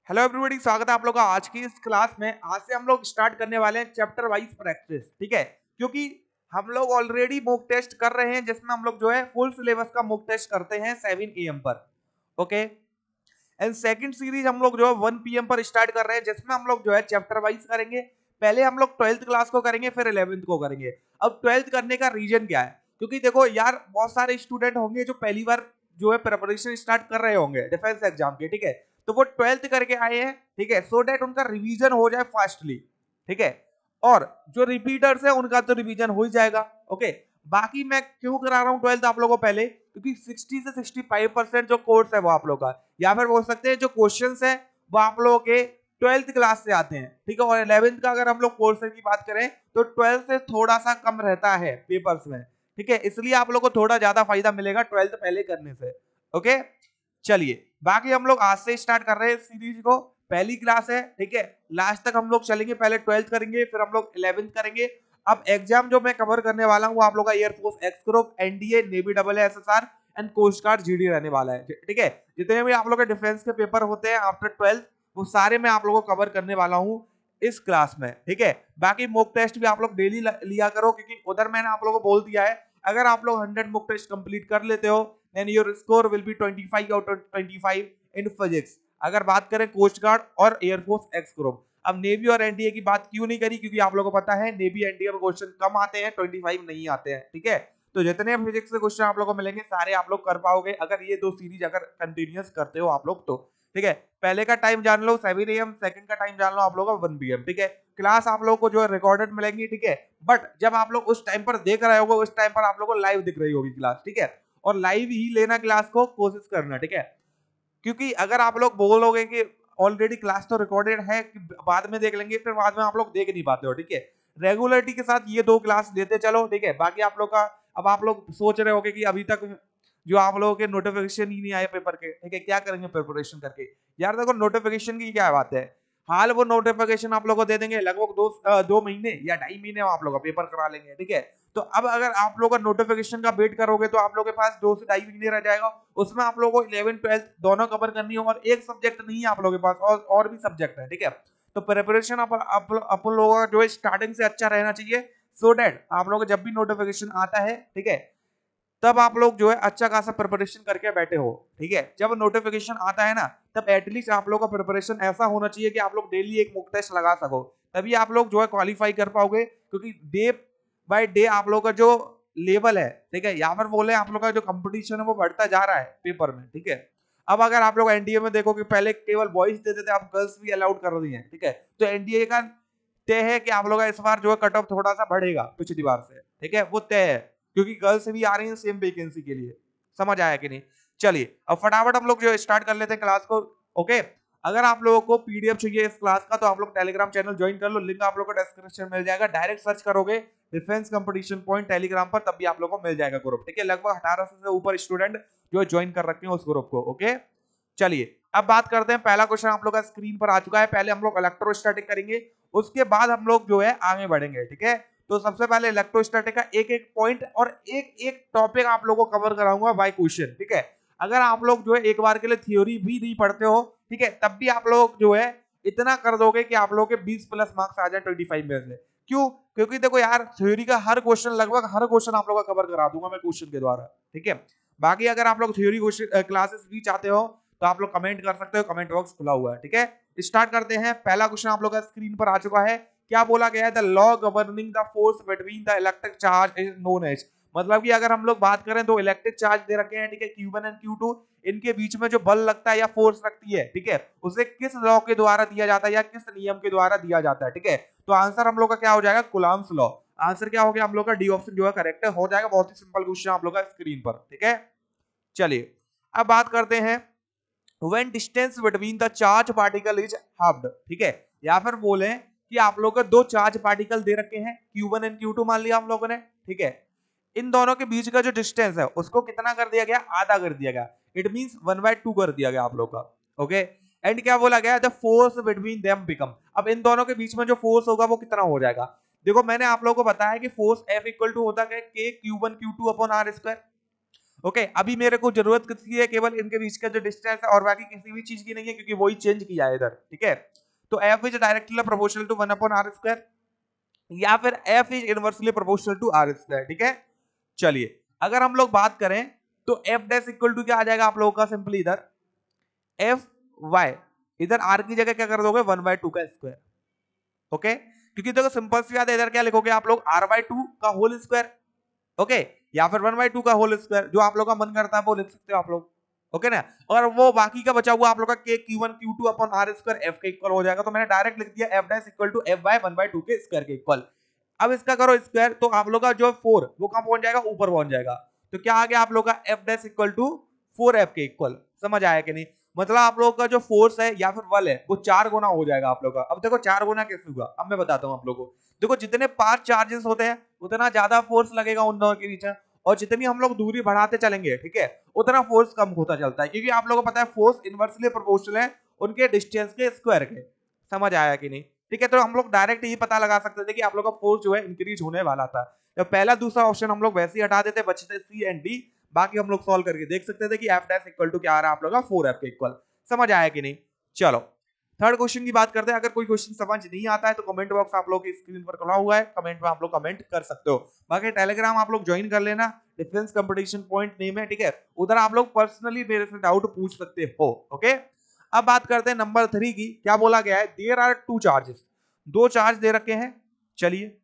Hello everybody, स्वागत है आप लोग का आज की इस क्लास में। आज से हम लोग स्टार्ट करने वाले हैं चैप्टर वाइज प्रैक्टिस, ठीक है। क्योंकि हम लोग ऑलरेडी मॉक टेस्ट कर रहे हैं जिसमें हम लोग जो है फुल सिलेबस का मॉक टेस्ट करते हैं 7 AM पर, ओके। एंड सेकंड सीरीज हम लोग जो है 1 PM पर स्टार्ट कर रहे हैं जिसमें हम लोग जो है चैप्टर वाइज करेंगे। पहले हम लोग 12th क्लास को करेंगे, फिर 11th को करेंगे। अब 12th करने का रीजन क्या है? क्योंकि देखो यार, बहुत सारे स्टूडेंट होंगे जो पहली बार जो है प्रिपरेशन स्टार्ट कर रहे होंगे डिफेंस एग्जाम के, ठीक है। तो वो 12th करके आए हैं, ठीक है, सो दैट उनका रिवीजन हो जाए फास्टली, ठीक है। और जो रिपीटर्स है उनका तो रिवीजन हो ही जाएगा, ओके। बाकी मैं क्यों करा रहा हूँ 12th आप लोगों को पहले, क्योंकि 60 से 65% जो कोर्स है वो आप लोग का, या फिर बोल सकते हैं जो क्वेश्चंस है वो आप लोगों के 12th क्लास से आते हैं, ठीक है। और 11th का अगर हम लोग कोर्स की बात करें तो 12th से थोड़ा सा कम रहता है पेपर्स में, ठीक है। इसलिए आप लोग को थोड़ा ज्यादा फायदा मिलेगा 12th पहले करने से, ओके। चलिए, बाकी हम लोग आज से स्टार्ट कर रहे हैं सीरीज को। पहली क्लास है, ठीक है, लास्ट तक हम लोग चलेंगे। पहले 12th करेंगे, फिर हम लोग 11th करेंगे। अब एग्जाम जो मैं कवर करने वाला हूँ वो आप लोग का air force X group, NDA, navy double SSR and coast guard GD रहने वाला है, ठीक है। जितने भी आप लोग के डिफेंस के पेपर होते हैं आफ्टर 12th, वो सारे मैं आप लोगों को कवर करने वाला हूँ इस क्लास में, ठीक है। बाकी मॉक टेस्ट भी आप लोग डेली लिया करो, क्योंकि उधर मैंने आप लोगों को बोल दिया है अगर आप लोग 100 मॉक टेस्ट कंप्लीट कर लेते हो then your score will be 25 out of 25 in physics। अगर बात करें कोस्ट गार्ड और एयरफोर्स एक्स ग्रुप। अब नेवी और एनडीए की बात क्यों नहीं करी, क्योंकि आप लोगों को पता है नेवी एनडीए में क्वेश्चन कम आते हैं, 25 नहीं आते हैं, ठीक है। तो जितने फिजिक्स के क्वेश्चन आप लोगों को मिलेंगे सारे आप लोग कर पाओगे अगर ये दो सीरीज अगर कंटिन्यूअस करते हो आप लोग तो, ठीक है। पहले का टाइम जान लो 7 AM, सेकंड का टाइम जान लो आप लोग का 1 PM, ठीक है। क्लास आप लोग को जो है रिकॉर्डेड मिलेंगी, ठीक है। बट जब आप लोग उस टाइम पर देख रहे होगे उस टाइम पर आप लोग को लाइव दिख रही होगी क्लास, ठीक है। और लाइव ही लेना क्लास को कोशिश करना, ठीक है। क्योंकि अगर आप लोग बोलोगे कि ऑलरेडी क्लास तो रिकॉर्डेड है, बाद में देख लेंगे, फिर बाद में आप लोग देख नहीं पाते हो, ठीक है। रेगुलरिटी के साथ ये दो क्लास देते चलो, ठीक है। बाकी आप लोग का, अब आप लोग सोच रहे होगे कि अभी तक जो आप लोगों के नोटिफिकेशन ही नहीं आए पेपर के, ठीक है, क्या करेंगे प्रिपरेशन करके। यार देखो, नोटिफिकेशन की क्या बात है, हाल वो नोटिफिकेशन आप लोग को दे देंगे लगभग 2 महीने या 2.5 महीने में आप लोग का पेपर करा लेंगे, ठीक है। तो अब अगर आप लोग का नोटिफिकेशन का वेट करोगे तो आप लोग के पास 2 से 2.5 महीने रह जाएगा। उसमें आप लोगों को 11 12 दोनों कवर करनी हो और एक सब्जेक्ट नहीं है आप लोगों के पास, और भी सब्जेक्ट है, ठीक है। तो प्रिपरेशन अपन लोगों का जो है स्टार्टिंग से अच्छा रहना चाहिए, सो दैट आप लोगों को जब भी नोटिफिकेशन आता है, ठीक है, तब आप लोग जो है अच्छा खासा प्रिपरेशन करके बैठे हो, ठीक है। जब नोटिफिकेशन आता है ना, तब एटलीस्ट आप लोग का प्रिपरेशन ऐसा होना चाहिए कि आप लोग डेली एक मॉक टेस्ट लगा सको, तभी आप लोग जो है क्वालिफाई कर पाओगे। क्योंकि डे बाय डे आप लोग का जो लेवल है, ठीक है, यहाँ पर बोले आप लोग का जो कंपटीशन है वो बढ़ता जा रहा है पेपर में, ठीक है। अब अगर आप लोग एनडीए में देखो कि पहले केवल बॉयज देते थे, आप गर्ल्स भी अलाउड कर रही हैं, ठीक है। तो एनडीए का तय है कि आप लोग का इस बार जो है कट ऑफ थोड़ा सा बढ़ेगा पिछली बार से, ठीक है, वो तय है। क्योंकि गर्ल्स भी आ रही हैं सेम वैकेंसी के लिए। समझ आया कि नहीं? चलिए, अब फटाफट हम लोग जो स्टार्ट कर लेते हैं क्लास को, ओके। अगर आप लोगों को पीडीएफ चाहिए इस क्लास का तो आप लोग टेलीग्राम चैनल ज्वाइन कर लो, लिंक आप लोग को डिस्क्रिप्शन में मिल जाएगा। डायरेक्ट सर्च करोगे डिफेंस कंपटीशन पॉइंट टेलीग्राम पर, तब भी आप लोगों को मिल जाएगा ग्रुप, ठीक है। लगभग 1800 से ऊपर स्टूडेंट जो ज्वाइन कर रखे हैं उस ग्रुप को, ओके। चलिए, अब बात करते हैं। पहला क्वेश्चन आप लोग का स्क्रीन पर आ चुका है। पहले हम लोग इलेक्ट्रोस्टैटिक करेंगे, उसके बाद हम लोग जो है आगे बढ़ेंगे, ठीक है। तो सबसे पहले इलेक्ट्रोस्टैटिक का एक एक पॉइंट और एक एक टॉपिक आप लोगों को कवर कराऊंगा बाय क्वेश्चन, ठीक है। अगर आप लोग जो है एक बार के लिए थ्योरी भी नहीं पढ़ते हो, ठीक है, तब भी आप लोग जो है इतना कर दोगे कि आप लोग के 20+ मार्क्स आ जाए 25 में से। क्यों? क्योंकि देखो यार, थ्योरी का हर क्वेश्चन, लगभग हर क्वेश्चन आप लोग का कवर करा दूंगा मैं क्वेश्चन के द्वारा, ठीक है। बाकी अगर आप लोग थ्योरी क्लासेस भी चाहते हो तो आप लोग कमेंट कर सकते हो, कमेंट बॉक्स खुला हुआ है, ठीक है। स्टार्ट करते हैं। पहला क्वेश्चन आप लोग का स्क्रीन पर आ चुका है। क्या बोला गया है? The law governing the force between the electric charge is known as. मतलब कि अगर हम लोग बात करें तो इलेक्ट्रिक चार्ज दे रखे हैं, ठीक है, Q1 एंड Q2, इनके बीच में जो बल लगता है या फोर्स लगती है, ठीक है, उसे किस लॉ के द्वारा दिया जाता है या किस नियम के द्वारा दिया जाता है, ठीक है। तो आंसर हम लोग का क्या हो जाएगा? Coulomb's law. आंसर क्या हो गया हम लोग का? डी ऑप्शन जो है करेक्ट हो जाएगा। बहुत ही सिंपल क्वेश्चन आप लोग का स्क्रीन पर, ठीक है। चलिए, अब बात करते हैं when distance between the charge particle is halved, ठीक है। या फिर बोले कि आप लोग को दो चार्ज पार्टिकल दे रखे हैं, Q1 एंड Q2 मान लिया हम लोगों ने, ठीक है। इन दोनों के बीच का जो डिस्टेंस है उसको कितना कर दिया गया? आधा कर दिया गया। इट मींस 1/2 कर दिया गया आप लोग का, ओके। एंड क्या बोला गया? The force between them become. अब इन दोनों के बीच में जो फोर्स होगा वो कितना हो जाएगा? देखो, मैंने आप लोगों को बताया कि फोर्स F इक्वल टू होता है K Q1 Q2 upon R square, okay अभी मेरे को जरूरत किसकी है, केवल इनके बीच का जो डिस्टेंस है, और बाकी किसी भी चीज की नहीं है क्योंकि वही चेंज किया है इधर, ठीक है। तो F is directly proportional to 1/r², या फिर F is inversely proportional to r², ठीक है। चलिए अगर हम लोग बात करें तो एफ डैश इक्वल टू क्या आ जाएगा आप लोगों का, सिंपली इधर एफ वाई, इधर आर की जगह क्या कर दोगे 1/2 का स्क्वायर, ओके। क्योंकि देखो सिंपल सी बात है, इधर क्या लिखोगे आप लोग r/2 का होल स्क्वायर, ओके, या फिर 1/2 का होल स्क्वायर, जो आप लोग का मन करता है वो लिख सकते हो आप लोग, ओके ना। और वो बाकी का बचा हुआ आप लोग का k q1 q2 upon r² f के इक्वल हो जाएगा। तो मैंने डायरेक्ट लिख दिया f dash equal to f by 1/2 के स्क्वायर के इक्वल। अब इसका करो स्क्वायर, तो आप लोग का जो 4 वो कहां पहुंच जाएगा, ऊपर पहुंच जाएगा। तो क्या आ गया आप लोग का f dash equal to 4f के इक्वल। समझ आया कि नहीं, मतलब आप लोग का जो फोर्स है या फिर बल है वो 4 गुना हो जाएगा आप लोग का। अब देखो 4 गुना कैसे होगा, अब मैं बताता हूं आप लोगों को। देखो जितने 5 चार्जेस होते हैं उतना ज्यादा फोर्स लगेगा उन दोनों के बीच में, और जितनी हम लोग दूरी बढ़ाते चलेंगे, ठीक है, उतना फोर्स कम होता चलता है, क्योंकि आप लोगों को पता है फोर्स इनवर्सली प्रोपोर्शनल है उनके डिस्टेंस के स्क्वायर के। समझ आया कि नहीं, ठीक है। तो हम लोग डायरेक्ट यही पता लगा सकते थे कि आप लोग का फोर्स जो है इंक्रीज होने वाला था। तो पहला दूसरा ऑप्शन हम लोग वैसे ही हटा देते, बचते सी एंड डी। बाकी हम लोग सॉल्व करके देख सकते थे कि एफ डैश इक्वल टू क्या आ रहा है आप लोग का 4f के इक्वल। समझ आया कि नहीं। चलो थर्ड क्वेश्चन की बात करते हैं। अगर कोई क्वेश्चन समझ नहीं आता है तो कमेंट बॉक्स आप लोग की स्क्रीन पर खुला हुआ है, कमेंट में आप लोग कमेंट कर सकते हो। बाकी टेलीग्राम आप लोग ज्वाइन कर लेना, डिफेंस कंपटीशन पॉइंट नेम है, ठीक है। उधर आप लोग पर्सनली मेरे से डाउट पूछ सकते हो, ओके। अब बात करते हैं नंबर 3 की। क्या बोला गया है, देयर आर 2 चार्जेस, 2 चार्ज दे रखे हैं। चलिए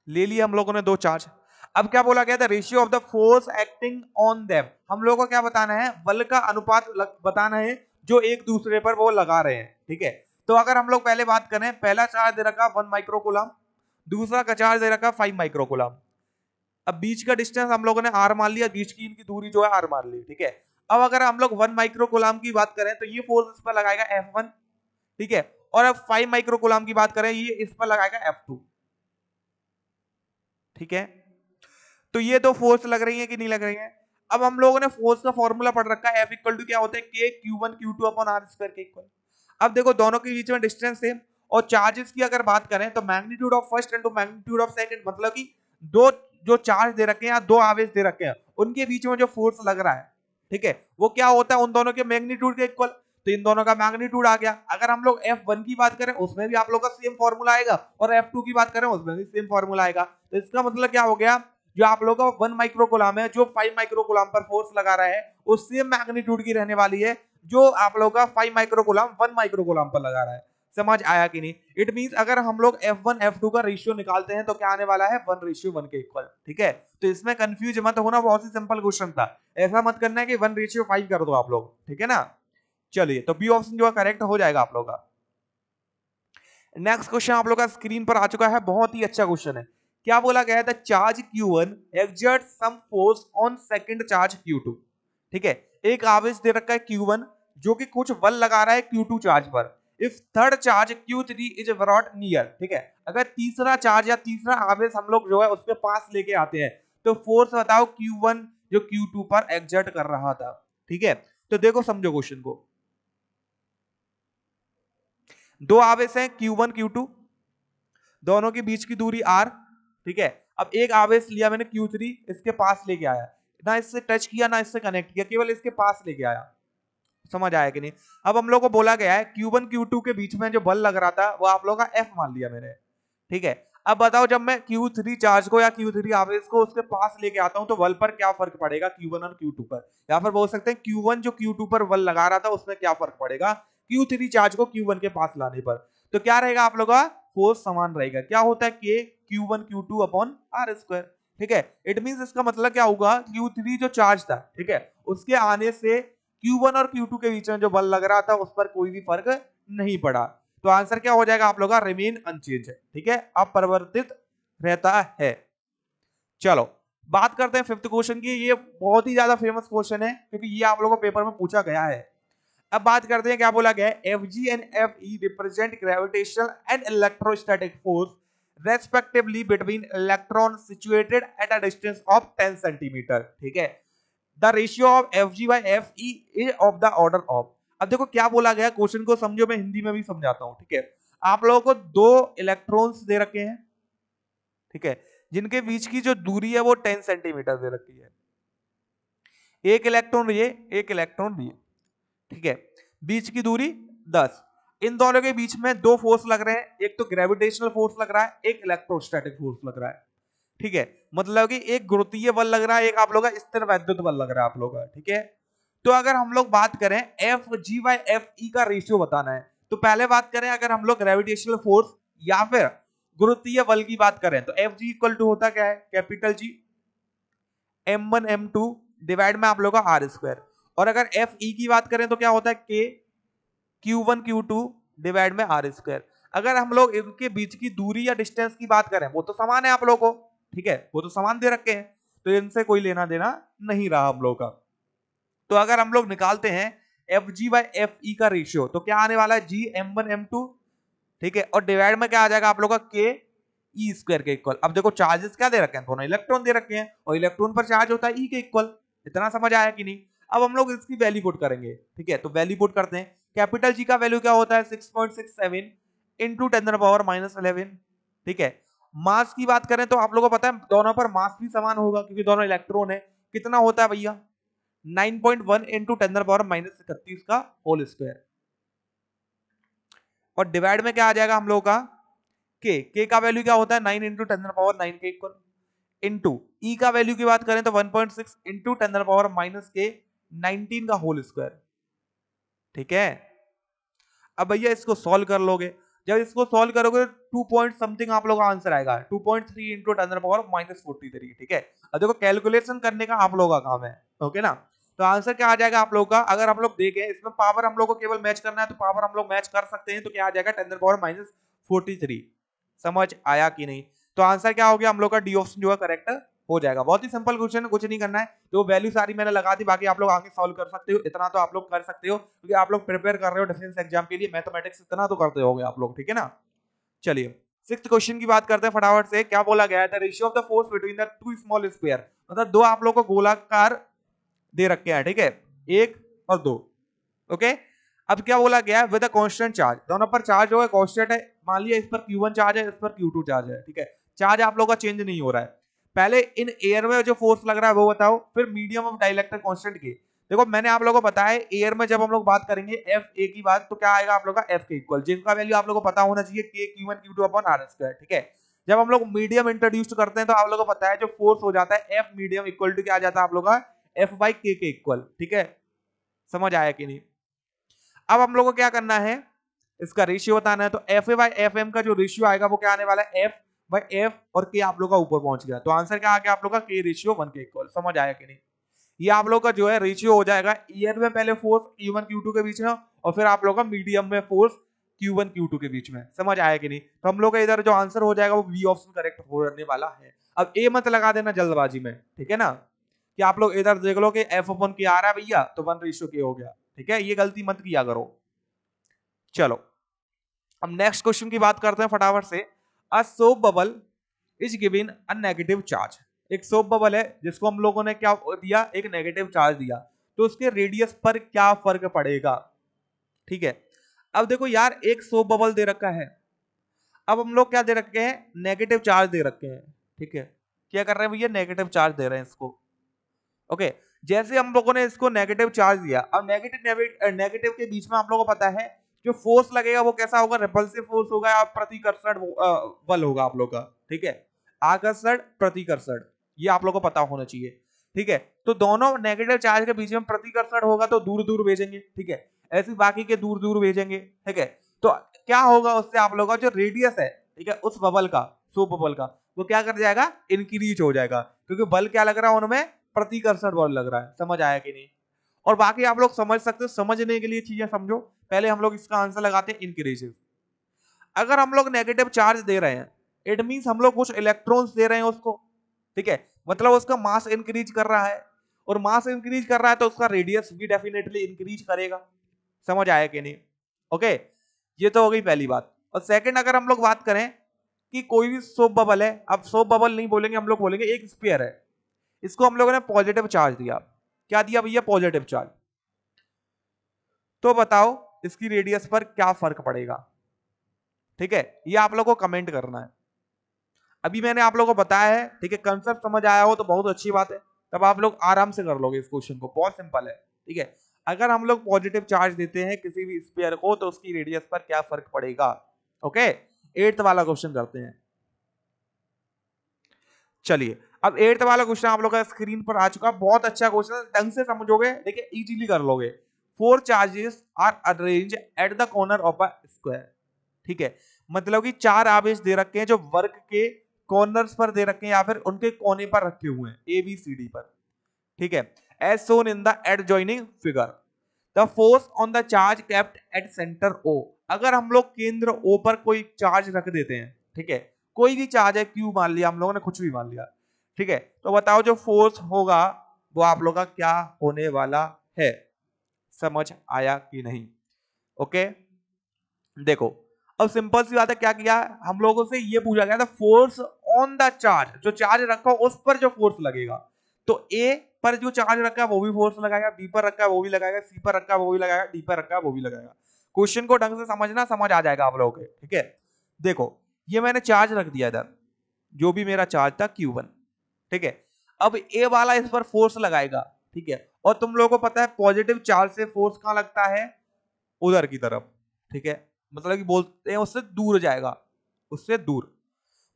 ले लिए हम लोगों ने 2 चार्ज। अब क्या बोला गया था, ratio of the force acting on them. हम लोगों को क्या बताना है, बल का अनुपात बताना है जो एक दूसरे पर वो लगा रहे हैं, ठीक है। तो अगर हम लोग पहले बात करें, पहला चार्ज दे रखा 1 माइक्रोकूलम, दूसरा का चार्ज दे रखा 5 माइक्रोकूलम। अब बीच का डिस्टेंस हम लोगों ने r मान लिया, बीच की इनकी दूरी जो है r मान ली, ठीक है। अब अगर हम लोग 1 माइक्रोकूलम की बात करें तो ये फोर्स इस पर लगाएगा F1, ठीक है। और अब 5 माइक्रोकूलम की बात करें, ये इस पर लगाएगा F2, ठीक है। तो ये दो फोर्स लग रही है कि नहीं लग रही है। अब हम लोगों ने फोर्स का फॉर्मूला पढ़ रखा है, F इक्वल टू क्या होता है, K Q1 Q2 upon r² के इक्वल। अब देखो दोनों के बीच में डिस्टेंस सेम, और चार्जेस की अगर बात करें तो magnitude of first into magnitude of second, मतलब कि दो जो चार्ज दे रखे हैं या दो आवेश दे रखे हैं उनके बीच में जो फोर्स लग रहा है, ठीक है, वो क्या होता है उन दोनों के मैग्नीट्यूड के इक्वल। तो इन दोनों का मैग्नीट्यूड आ गया। अगर हम लोग F1 की बात करें उसमें भी आप लोग का सेम फॉर्मूला आएगा, और F2 की बात करें उसमें भी सेम फॉर्मूला आएगा। तो इसका मतलब क्या हो गया, जो आप लोग का 1 माइक्रोकूलम है जो 5 माइक्रोकूलम पर फोर्स लगा रहा है उस सेम मैग्नीट्यूड की रहने वाली है जो आप लोग का 5 माइक्रोकूलम 1 माइक्रोकूलम पर लगा रहा है। समझ आया कि नहीं। इट मींस अगर हम लोग F1 F2 का रेशियो निकालते हैं तो क्या आने वाला है 1:1 के इक्वल, ठीक है। तो इसमें कंफ्यूज मत होना, बहुत ही सिंपल क्वेश्चन था। ऐसा मत करना है कि 1:5 कर दो आप लोग, ठीक है ना। चलिए तो बी ऑप्शन जो है करेक्ट हो जाएगा आप लोग का। नेक्स्ट क्वेश्चन आप लोग का स्क्रीन पर आ चुका है, बहुत ही अच्छा क्वेश्चन है। क्या बोला गया था, charge Q1 exert some force on second charge Q2, ठीक है। एक आवेश दे रखा है Q1 जो कि कुछ बल लगा रहा है Q2 चार्ज पर। If third charge Q3 is brought near, ठीक है, अगर तीसरा चार्ज या तीसरा आवेश हम लोग जो है उसके पास लेके आते हैं तो फोर्स बताओ Q1 जो Q2 पर एक्सर्ट कर रहा था, ठीक है। तो देखो समझो क्वेश्चन को, दो आवेश हैं Q1 Q2, दोनों के बीच की दूरी r, ठीक है। अब एक आवेश लिया मैंने Q3, इसके पास लेके आया, ना इससे टच किया ना इससे कनेक्ट किया, केवल इसके पास लेके आया। समझ आया कि नहीं। अब हम लोग को बोला गया है Q1 Q2 के बीच में जो बल लग रहा था वो आप लोग का F मान लिया मैंने, ठीक है। अब बताओ जब मैं Q3 चार्ज को या Q3 आवेश को उसके पास लेके आता हूं तो बल पर क्या फर्क पड़ेगा Q1 और Q2 पर, या फिर बोल सकते हैं Q1 जो Q2 पर बल लगा रहा था उसमें क्या फर्क पड़ेगा Q3 चार्ज को Q1 के पास लाने पर। तो क्या रहेगा आप लोग का, फोर्स समान रहेगा। क्या होता है K Q1 Q2 upon r², ठीक है। इट मींस इसका मतलब क्या होगा, Q3 जो चार्ज था, ठीक है, उसके आने से Q1 और Q2 के बीच में जो बल लग रहा था उस पर कोई भी फर्क नहीं पड़ा। तो आंसर क्या हो जाएगा आप लोग का, रिमेन अनचेंज, ठीक है, अपरिवर्तित रहता है। चलो बात करते हैं फिफ्थ क्वेश्चन की। ये बहुत ही ज्यादा फेमस क्वेश्चन है क्योंकि ये आप लोगों को पेपर में पूछा गया है। अब बात करते हैं, क्या बोला गया है, Fg and Fe represent gravitational and electrostatic force respectively between electron situated at a distance of 10 centimetre, ठीक है। The ratio of Fg by Fe is of the order of. अब देखो क्या बोला गया, क्वेश्चन को समझो, मैं हिंदी में भी समझाता हूं, ठीक है। आप लोगों को दो इलेक्ट्रॉन्स दे रखे हैं, ठीक है। जिनके बीच की जो दूरी है वो 10 सेंटीमीटर दे रखी है। एक इलेक्ट्रॉन ये, एक इलेक्ट्रॉन ये, ठीक है, बीच की दूरी 10। इन दोनों के बीच में दो फोर्स लग रहे हैं, एक तो ग्रेविटेशनल फोर्स लग रहा है, एक इलेक्ट्रोस्टैटिक फोर्स लग रहा है, ठीक है। मतलब कि एक गुरुत्वीय बल लग रहा है, एक आप लोग का स्थिर वैद्युत बल लग रहा है आप लोग का, ठीक है। तो अगर हम लोग बात करें F G by F E का रेशियो बताना है, तो पहले बात करें अगर हम लोग ग्रेविटेशनल फोर्स या फिर गुरुत्वीय बल की बात करें तो एफ जी इक्वल टू होता क्या है, capital G m1 m2 divide में आप लोग का आर स्क्वायर। और अगर एफ ई की बात करें तो क्या होता है के Q1 Q2 डिवाइड में आर स्क्वायर। अगर हम लोग इनके बीच की दूरी या डिस्टेंस की बात करें वो तो समान है आप लोग को, ठीक है, वो तो समान दे रखे हैं, तो इनसे कोई लेना देना नहीं रहा हम लोग का। तो अगर हम लोग निकालते हैं F G by F E का रेशियो तो क्या आने वाला है, जी m1 m2, ठीक है, और डिवाइड में क्या आ जाएगा आप लोग का के ई स्क्वायर के इक्वल। अब देखो चार्जेस क्या दे रखे हैं, दोनों इलेक्ट्रॉन दे रखे हैं और इलेक्ट्रॉन पर चार्ज होता है ई के इक्वल। इतना समझ आया कि नहीं। अब हम लोग इसकी वैल्यू पुट करेंगे, ठीक है, तो वैल्यू पुट करते हैं। कैपिटल जी का वैल्यू क्या होता है 6.67 इंटू 10⁻11, ठीक है। मास की बात करें तो आप लोगों को पता है दोनों पर मास भी समान होगा क्योंकि दोनों इलेक्ट्रॉन है। कितना होता है भैया 9.1 इंटू 10⁻31 का होल स्क्वायर। और डिवाइड में क्या आ जाएगा हम लोग का के का वैल्यू क्या होता है 9 इंटू 10⁻9 के इक्वल, इंटू ई का वैल्यू की बात करें तो 1.6 इंटू 10⁻19 का होल स्क्वायर, ठीक है। अब भैया इसको सॉल्व कर लोगे, जब इसको सॉल्व करोगे 2 पॉइंट समथिंग आप लोग का आंसर आएगा 2.3 इंटू 10⁻43, ठीक है। अब देखो कैलकुलेशन करने का आप लोगों का काम है, ओके ना। तो आंसर क्या आ जाएगा आप लोग का, अगर हम लोग देखें इसमें पावर हम लोग को केवल मैच करना है तो पावर हम लोग मैच कर सकते हैं, तो क्या आ जाएगा 10⁻43। समझ आया कि नहीं। तो आंसर क्या हो गया हम लोग का डी ऑप्शन जो है करेक्ट हो जाएगा। बहुत ही सिंपल क्वेश्चन है, कुछ नहीं करना है। तो वैल्यू सारी मैंने लगा दी, बाकी आप लोग आगे सॉल्व कर सकते हो। इतना तो आप लोग कर सकते हो क्योंकि आप लोग प्रिपेयर कर रहे हो डिफेंस एग्जाम के लिए, मैथमेटिक्स इतना तो करते होगे आप लोग, ठीक है ना। चलिए सिक्स्थ क्वेश्चन की बात करते हैं फटाफट से। क्या बोला गया है, the ratio of the force between the two small square, मतलब दो आप लोग को गोलाकार दे रखे हैं, ठीक है, एक और दो, ओके। अब क्या बोला गया है, विद अ कांस्टेंट चार्ज, दोनों पर चार्ज होगा कांस्टेंट है। मान लिया इस पर Q1 चार्ज है, इस पर Q2 चार्ज है, ठीक है। चार्ज आप लोगों का चेंज नहीं हो रहा है। पहले इन एयर में जो फोर्स लग रहा है वो बताओ, फिर मीडियम ऑफ डाइलेक्ट्रिक कांस्टेंट की। देखो मैंने आप लोगों को बताया एयर में जब हम लोग बात करेंगे एफ ए की बात तो क्या आएगा आप लोग का एफ के इक्वल, जिसका वैल्यू आप लोगों को पता होना चाहिए के Q1 Q2 upon are square, ठीक है। जब हम लोग मीडियम इंट्रोड्यूस करते हैं तो आप लोगों को पता है जो फोर्स हो जाता है एफ मीडियम इक्वल टू क्या आ जाता है आप लोग का एफ बाई के इक्वल, ठीक है। समझ आया कि नहीं। अब हम लोग को क्या करना है, इसका रेशियो बताना है। तो F A by F M का जो रेशियो आएगा वो क्या आने वाला है एफ बाई एफ, और के आप लोग का ऊपर पहुंच गया तो आंसर क्या आ गया आप लोग का के रेशियो 1 के इक्वल। समझ आया कि नहीं। ये आप लोग का जो है रेशियो हो जाएगा ईयर में पहले फोर्स Q1 Q2 के बीच में और फिर आप लोग का मीडियम में फोर्स Q1 Q2 के बीच में। समझ आया कि नहीं। तो हम लोग का इधर जो आंसर हो जाएगा वो बी ऑप्शन करेक्ट होने वाला है। अब ए मत लगा देना जल्दबाजी में, ठीक है ना, कि आप लोग इधर देख लो कि एफ अपन की आ रहा है भैया तो 1 रेशियो के हो गया, ठीक है, ये गलती मत किया करो। चलो अब नेक्स्ट क्वेश्चन की बात करते हैं फटाफट से। A soap bubble is given a negative charge, एक सोप बबल है जिसको हम लोगों ने क्या दिया, एक नेगेटिव चार्ज दिया, तो उसके रेडियस पर क्या फर्क पड़ेगा, ठीक है। अब देखो यार एक सोप बबल दे रखा है, अब हम लोग क्या दे रखे हैं, नेगेटिव चार्ज दे रखे हैं, ठीक है। क्या कर रहे हैं भैया, नेगेटिव चार्ज दे रहे हैं इसको, ओके। जैसे हम लोगों ने इसको नेगेटिव चार्ज दिया, अब नेगेटिव नेगेटिव के बीच में आप लोगों को पता है जो फोर्स लगेगा वो कैसा होगा, रिपल्सिव फोर्स होगा या प्रतिकर्षण बल होगा आप लोग का, ठीक है। आकर्षण प्रतिकर्षण ये आप लोग को पता होना चाहिए, ठीक है। तो दोनों नेगेटिव चार्ज के बीच में प्रतिकर्षण होगा तो दूर दूर भेजेंगे, ठीक है, ऐसे बाकी के दूर दूर भेजेंगे, ठीक है। तो क्या होगा उससे आप लोग का जो रेडियस है, ठीक है, उस बबल का, सोप बबल का, वो क्या कर जाएगा, इंक्रीज हो जाएगा, क्योंकि बल क्या लग रहा है उनमें, प्रतिकर्षण बल लग रहा है। समझ आया कि नहीं। और बाकी आप लोग समझ सकते हो, समझने के लिए चीजें समझो। पहले हम लोग इसका आंसर लगाते हैं इंक्रीजिव। अगर हम लोग नेगेटिव चार्ज दे रहे हैं इट मींस हम लोग कुछ इलेक्ट्रॉन्स दे रहे हैं उसको, ठीक है, मतलब उसका मास इंक्रीज कर रहा है, और मास इंक्रीज कर रहा है तो उसका रेडियस भी डेफिनेटली इंक्रीज करेगा। समझ आया कि नहीं। ओके, ये तो हो गई पहली बात। और सेकंड अगर हम लोग बात करें कि कोई भी सोप बबल है, अब सोप बबल नहीं बोलेंगे हम लोग, बोलेंगे एक स्फीयर है, इसको हम लोगों ने पॉजिटिव चार्ज दिया, क्या दिया भैया, पॉजिटिव चार्ज। तो बताओ इसकी रेडियस पर क्या फर्क पड़ेगा, ठीक है, ये आप लोग को कमेंट करना है। अभी मैंने आप लोगों को बताया है, ठीक है, कंसेप्ट समझ आया हो तो बहुत अच्छी बात है, तब आप लोग आराम से कर लोगे इस क्वेश्चन को, बहुत सिंपल है, ठीक है। अगर हम लोग पॉजिटिव चार्ज देते हैं किसी भी स्फीयर को तो उसकी रेडियस पर क्या फर्क पड़ेगा। ओके, 8th वाला क्वेश्चन करते हैं। चलिए अब 8th वाला क्वेश्चन आप लोग का स्क्रीन पर आ चुका, बहुत अच्छा क्वेश्चन, ढंग से समझोगे देखिए इजीली कर लोगे। 4 charges are arrange at the corner of a square, ठीक है, मतलब कि 4 आवेश दे रखे हैं जो वर्ग के कॉर्नर्स पर दे रखे हैं या फिर उनके कोने पर रखे हुए हैं ए बी सी डी पर, ठीक है, as shown in the adjoining figure. The force on the charge kept at centre O, अगर हम लोग केंद्र ओ पर कोई चार्ज रख देते हैं, ठीक है, कोई भी चार्ज है, क्यू मान लिया हम लोगों ने, कुछ भी मान लिया, ठीक है, तो बताओ जो फोर्स होगा वो आप लोग का क्या होने वाला है। समझ आया कि नहीं। ओके, देखो अब सिंपल सी बात है, क्या किया हम लोगों से ये पूछा गया था फोर्स ऑन द चार्ज, जो चार्ज रखा हो उस पर जो फोर्स लगेगा, तो ए पर जो चार्ज रखा है वो भी फोर्स लगाएगा, बी पर रखा है वो भी लगाएगा, सी पर रखा है वो भी लगाएगा, डी पर रखा है वो भी लगाएगा। क्वेश्चन को ढंग से समझना, समझ आ जाएगा आप लोगों के, ठीक है। देखो ये मैंने चार्ज रख दिया इधर, जो भी मेरा चार्ज था Q1, ठीक है, अब ए वाला इस पर फोर्स लगाएगा, ठीक है, और तुम लोगों को पता है पॉजिटिव चार्ज से फोर्स कहां लगता है, उधर की तरफ, ठीक है, मतलब कि बोलते हैं उससे दूर जाएगा, उससे दूर,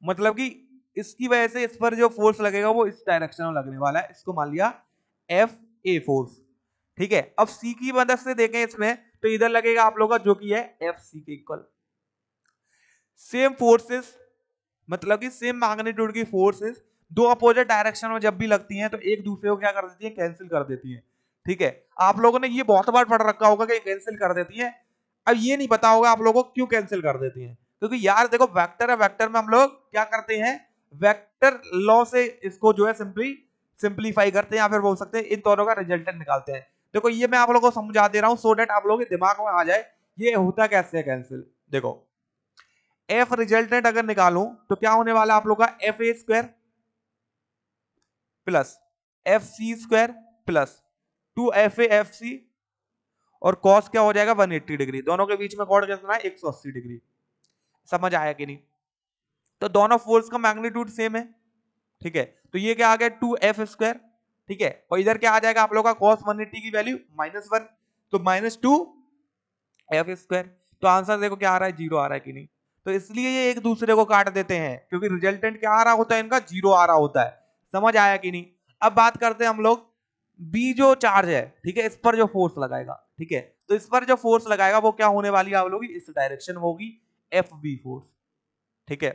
मतलब कि इसकी वजह से इस पर जो फोर्स लगेगा वो इस डायरेक्शन में लगने वाला है, इसको मान लिया एफ ए फोर्स, ठीक है। अब सी की मदद से देखें इसमें तो इधर लगेगा आप लोगों का जो कि है एफ सी के इक्वल। सेम फोर्सेस, मतलब कि सेम मैग्नीट्यूड की फोर्सेस दो अपोजिट डायरेक्शन में जब भी लगती हैं तो एक दूसरे को क्या कर देती है, कैंसिल कर देती हैं, ठीक है। आप लोगों ने ये बहुत बार पढ़ रखा होगा कि कैंसिल कर देती है, अब ये नहीं पता होगा आप लोगों को क्यों कैंसिल कर देती हैं, क्योंकि यार देखो वेक्टर है, वेक्टर में हम लोग क्या करते हैं, वेक्टर लॉ से इसको जो है सिंप्लीफाई करते हैं या फिर बोल सकते हैं इन दोनों का रिजल्टेंट निकालते हैं। देखो ये मैं आप लोगों को समझा दे रहा हूं सो डेट आप लोगों के दिमाग में आ जाए ये होता कैसे है कैंसिल। देखो एफ रिजल्टेंट अगर निकालूं तो क्या होने वाला आप लोग का, F A square plus F C square plus 2FA/FC और कॉस क्या हो जाएगा 180 डिग्री, दोनों के बीच में कोण कितना है 180 डिग्री। समझ आया कि नहीं। तो दोनों फोर्स का मैग्नीट्यूड सेम है, ठीक है, तो ये क्या आ गया 2F स्क्वायर, ठीक है, और इधर क्या आ जाएगा आप लोग का cos 180 की वैल्यू -1, तो -2F स्क्वायर। तो आंसर देखो क्या आ रहा है, 0 आ रहा है कि नहीं। तो इसलिए ये एक दूसरे को काट देते हैं क्योंकि रिजल्टेंट क्या आ रहा होता है इनका, 0 आ रहा होता है। समझ आया कि नहीं। अब बात करते हैं हम लोग बी जो चार्ज है, ठीक है, इस पर जो फोर्स लगाएगा, ठीक है, तो इस पर जो फोर्स लगाएगा वो क्या होने वाली है आप लोग, इस डायरेक्शन में होगी एफ बी फोर्स, ठीक है।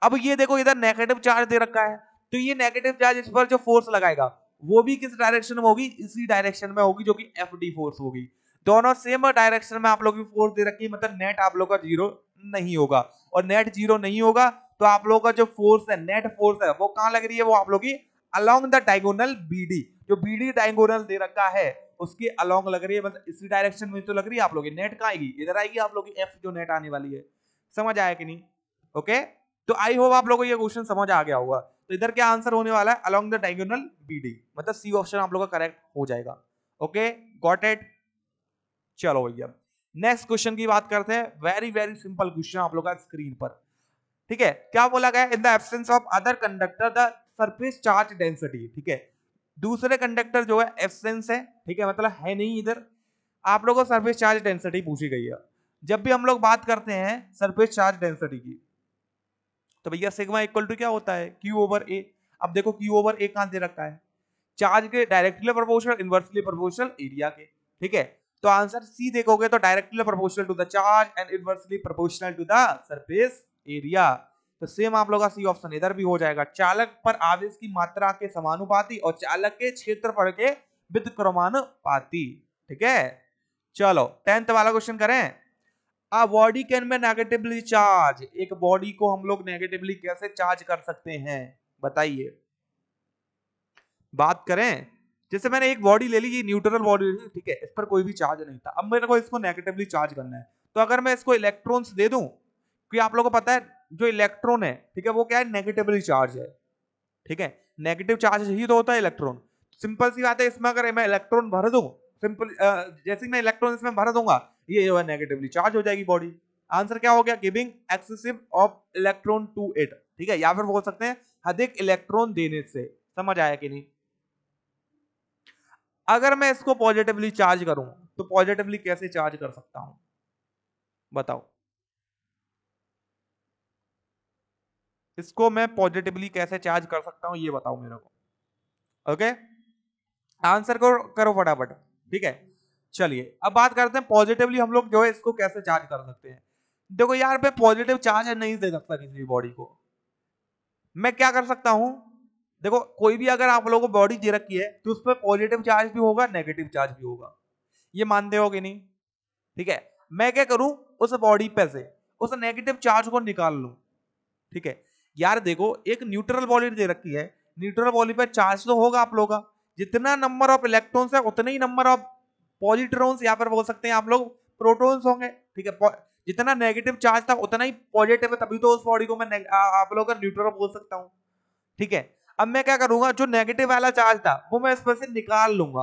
अब ये देखो इधर नेगेटिव चार्ज दे रखा है, तो ये नेगेटिव चार्ज इस पर जो फोर्स लगाएगा वो भी किस डायरेक्शन में होगी, इसी डायरेक्शन में होगी जो कि एफ डी फोर्स होगी। दोनों सेम डायरेक्शन में आप लोग की फोर्स दे रखी है, मतलब नेट आप लोग का 0 नहीं होगा, और नेट 0 नहीं होगा तो आप लोग का जो फोर्स है, नेट फोर्स है, वो कहां लग रही है, वो आप लोग की अलोंग द डायगोनल बीडी, जो बीडी डायगोनल दे रखा है उसके अलोंग लग रही है, मतलब इसी डायरेक्शन में तो लग रही है आप लोग की। नेट कहां आएगी, इधर आएगी आप लोग की एफ जो नेट आने वाली है। समझ आया कि नहीं। ओके, तो आई होप आप लोगों को ये क्वेश्चन समझ आ गया होगा। तो इधर क्या आंसर होने वाला है, अलोंग द डायगोनल बीडी, मतलब सी ऑप्शन आप लोग का करेक्ट हो जाएगा। Okay, got it. चलो भैया नेक्स्ट क्वेश्चन की बात करते हैं, वेरी वेरी सिंपल क्वेश्चन आप लोग का स्क्रीन पर, ठीक है। क्या बोला गया, in the absence of other conductor the surface charge density, ठीक है, दूसरे कंडक्टर जो है एब्सेंस है, ठीक है, मतलब है नहीं इधर, आप लोगों को सरफेस चार्ज डेंसिटी पूछी गई है। जब भी हम लोग बात करते हैं सरफेस चार्ज डेंसिटी की तो भैया सिग्मा इक्वल टू क्या होता है, Q ओवर ए। अब देखो Q ओवर ए कहां दे रखा है, चार्ज के directly proportional inversely proportional area के, ठीक है। तो आंसर सी देखोगे तो directly proportional to the charge and inversely proportional to the surface area. तो सेम आप लोग का सी ऑप्शन इधर भी हो जाएगा, चालक पर आवेश की मात्रा के समानुपाती और चालक के क्षेत्रफल के व्युत्क्रमानुपाती, ठीक है। चलो 10th वाला क्वेश्चन करें। A body can be negatively charge, एक बॉडी को हम लोग नेगेटिवली कैसे चार्ज कर सकते हैं बताइए। बात करें जैसे मैंने एक बॉडी ले ली, ये न्यूट्रल बॉडी ली, ठीक है, इस पर कोई भी चार्ज नहीं था, अब मेरे को इसको नेगेटिवली चार्ज करना है, तो अगर मैं इसको इलेक्ट्रॉन्स दे दूं, क्योंकि आप लोगों को पता है जो इलेक्ट्रॉन है, ठीक है, वो क्या है, नेगेटिवली चार्ज है, ठीक है, नेगेटिव चार्ज ही तो होता है इलेक्ट्रॉन। सिंपल सी बात है, इसमें अगर मैं इलेक्ट्रॉन भर दूं, सिंपल जैसे मैं इलेक्ट्रॉन इसमें भर दूंगा ये जो है नेगेटिवली चार्ज हो जाएगी बॉडी। आंसर क्या हो गया, giving excessive of electron to it, ठीक है, या फिर बोल सकते हैं अधिक इलेक्ट्रॉन देने से। समझ आया कि नहीं? अगर मैं इसको पॉजिटिवली चार्ज करूं तो पॉजिटिवली कैसे चार्ज कर सकता हूं, बताओ। इसको मैं पॉजिटिवली कैसे चार्ज कर सकता हूं, ये बताओ मेरे को। ओके, आंसर करो फटाफट। ठीक है, चलिए अब बात करते हैं पॉजिटिवली हम लोग जो है इसको कैसे चार्ज कर सकते हैं। देखो यार, मैं पॉजिटिव चार्ज नहीं दे सकता किसी भी बॉडी को। मैं क्या कर सकता हूं, देखो कोई भी अगर आप लोगों को बॉडी दे रखी है तो उस पर पॉजिटिव चार्ज भी होगा, नेगेटिव चार्ज भी होगा। ये मानते हो कि नहीं? ठीक है, मैं क्या करूं, उस बॉडी पे से उस नेगेटिव चार्ज को निकाल लूं। ठीक है यार, देखो एक न्यूट्रल बॉडी दे रखी है, न्यूट्रल बॉडी पे चार्ज तो होगा आप लोगों का, जितना नंबर ऑफ इलेक्ट्रॉन्स है उतने ही नंबर ऑफ पॉजिट्रॉन्स या फिर बोल सकते हैं आप लोग प्रोटॉन्स होंगे। ठीक है, जितना नेगेटिव चार्ज था उतना ही पॉजिटिव है, तभी तो उस बॉडी को मैं आप लोग का न्यूट्रल बोल सकता हूं। ठीक है, अब मैं क्या करूंगा, जो नेगेटिव वाला चार्ज था वो मैं इस पर से निकाल लूंगा।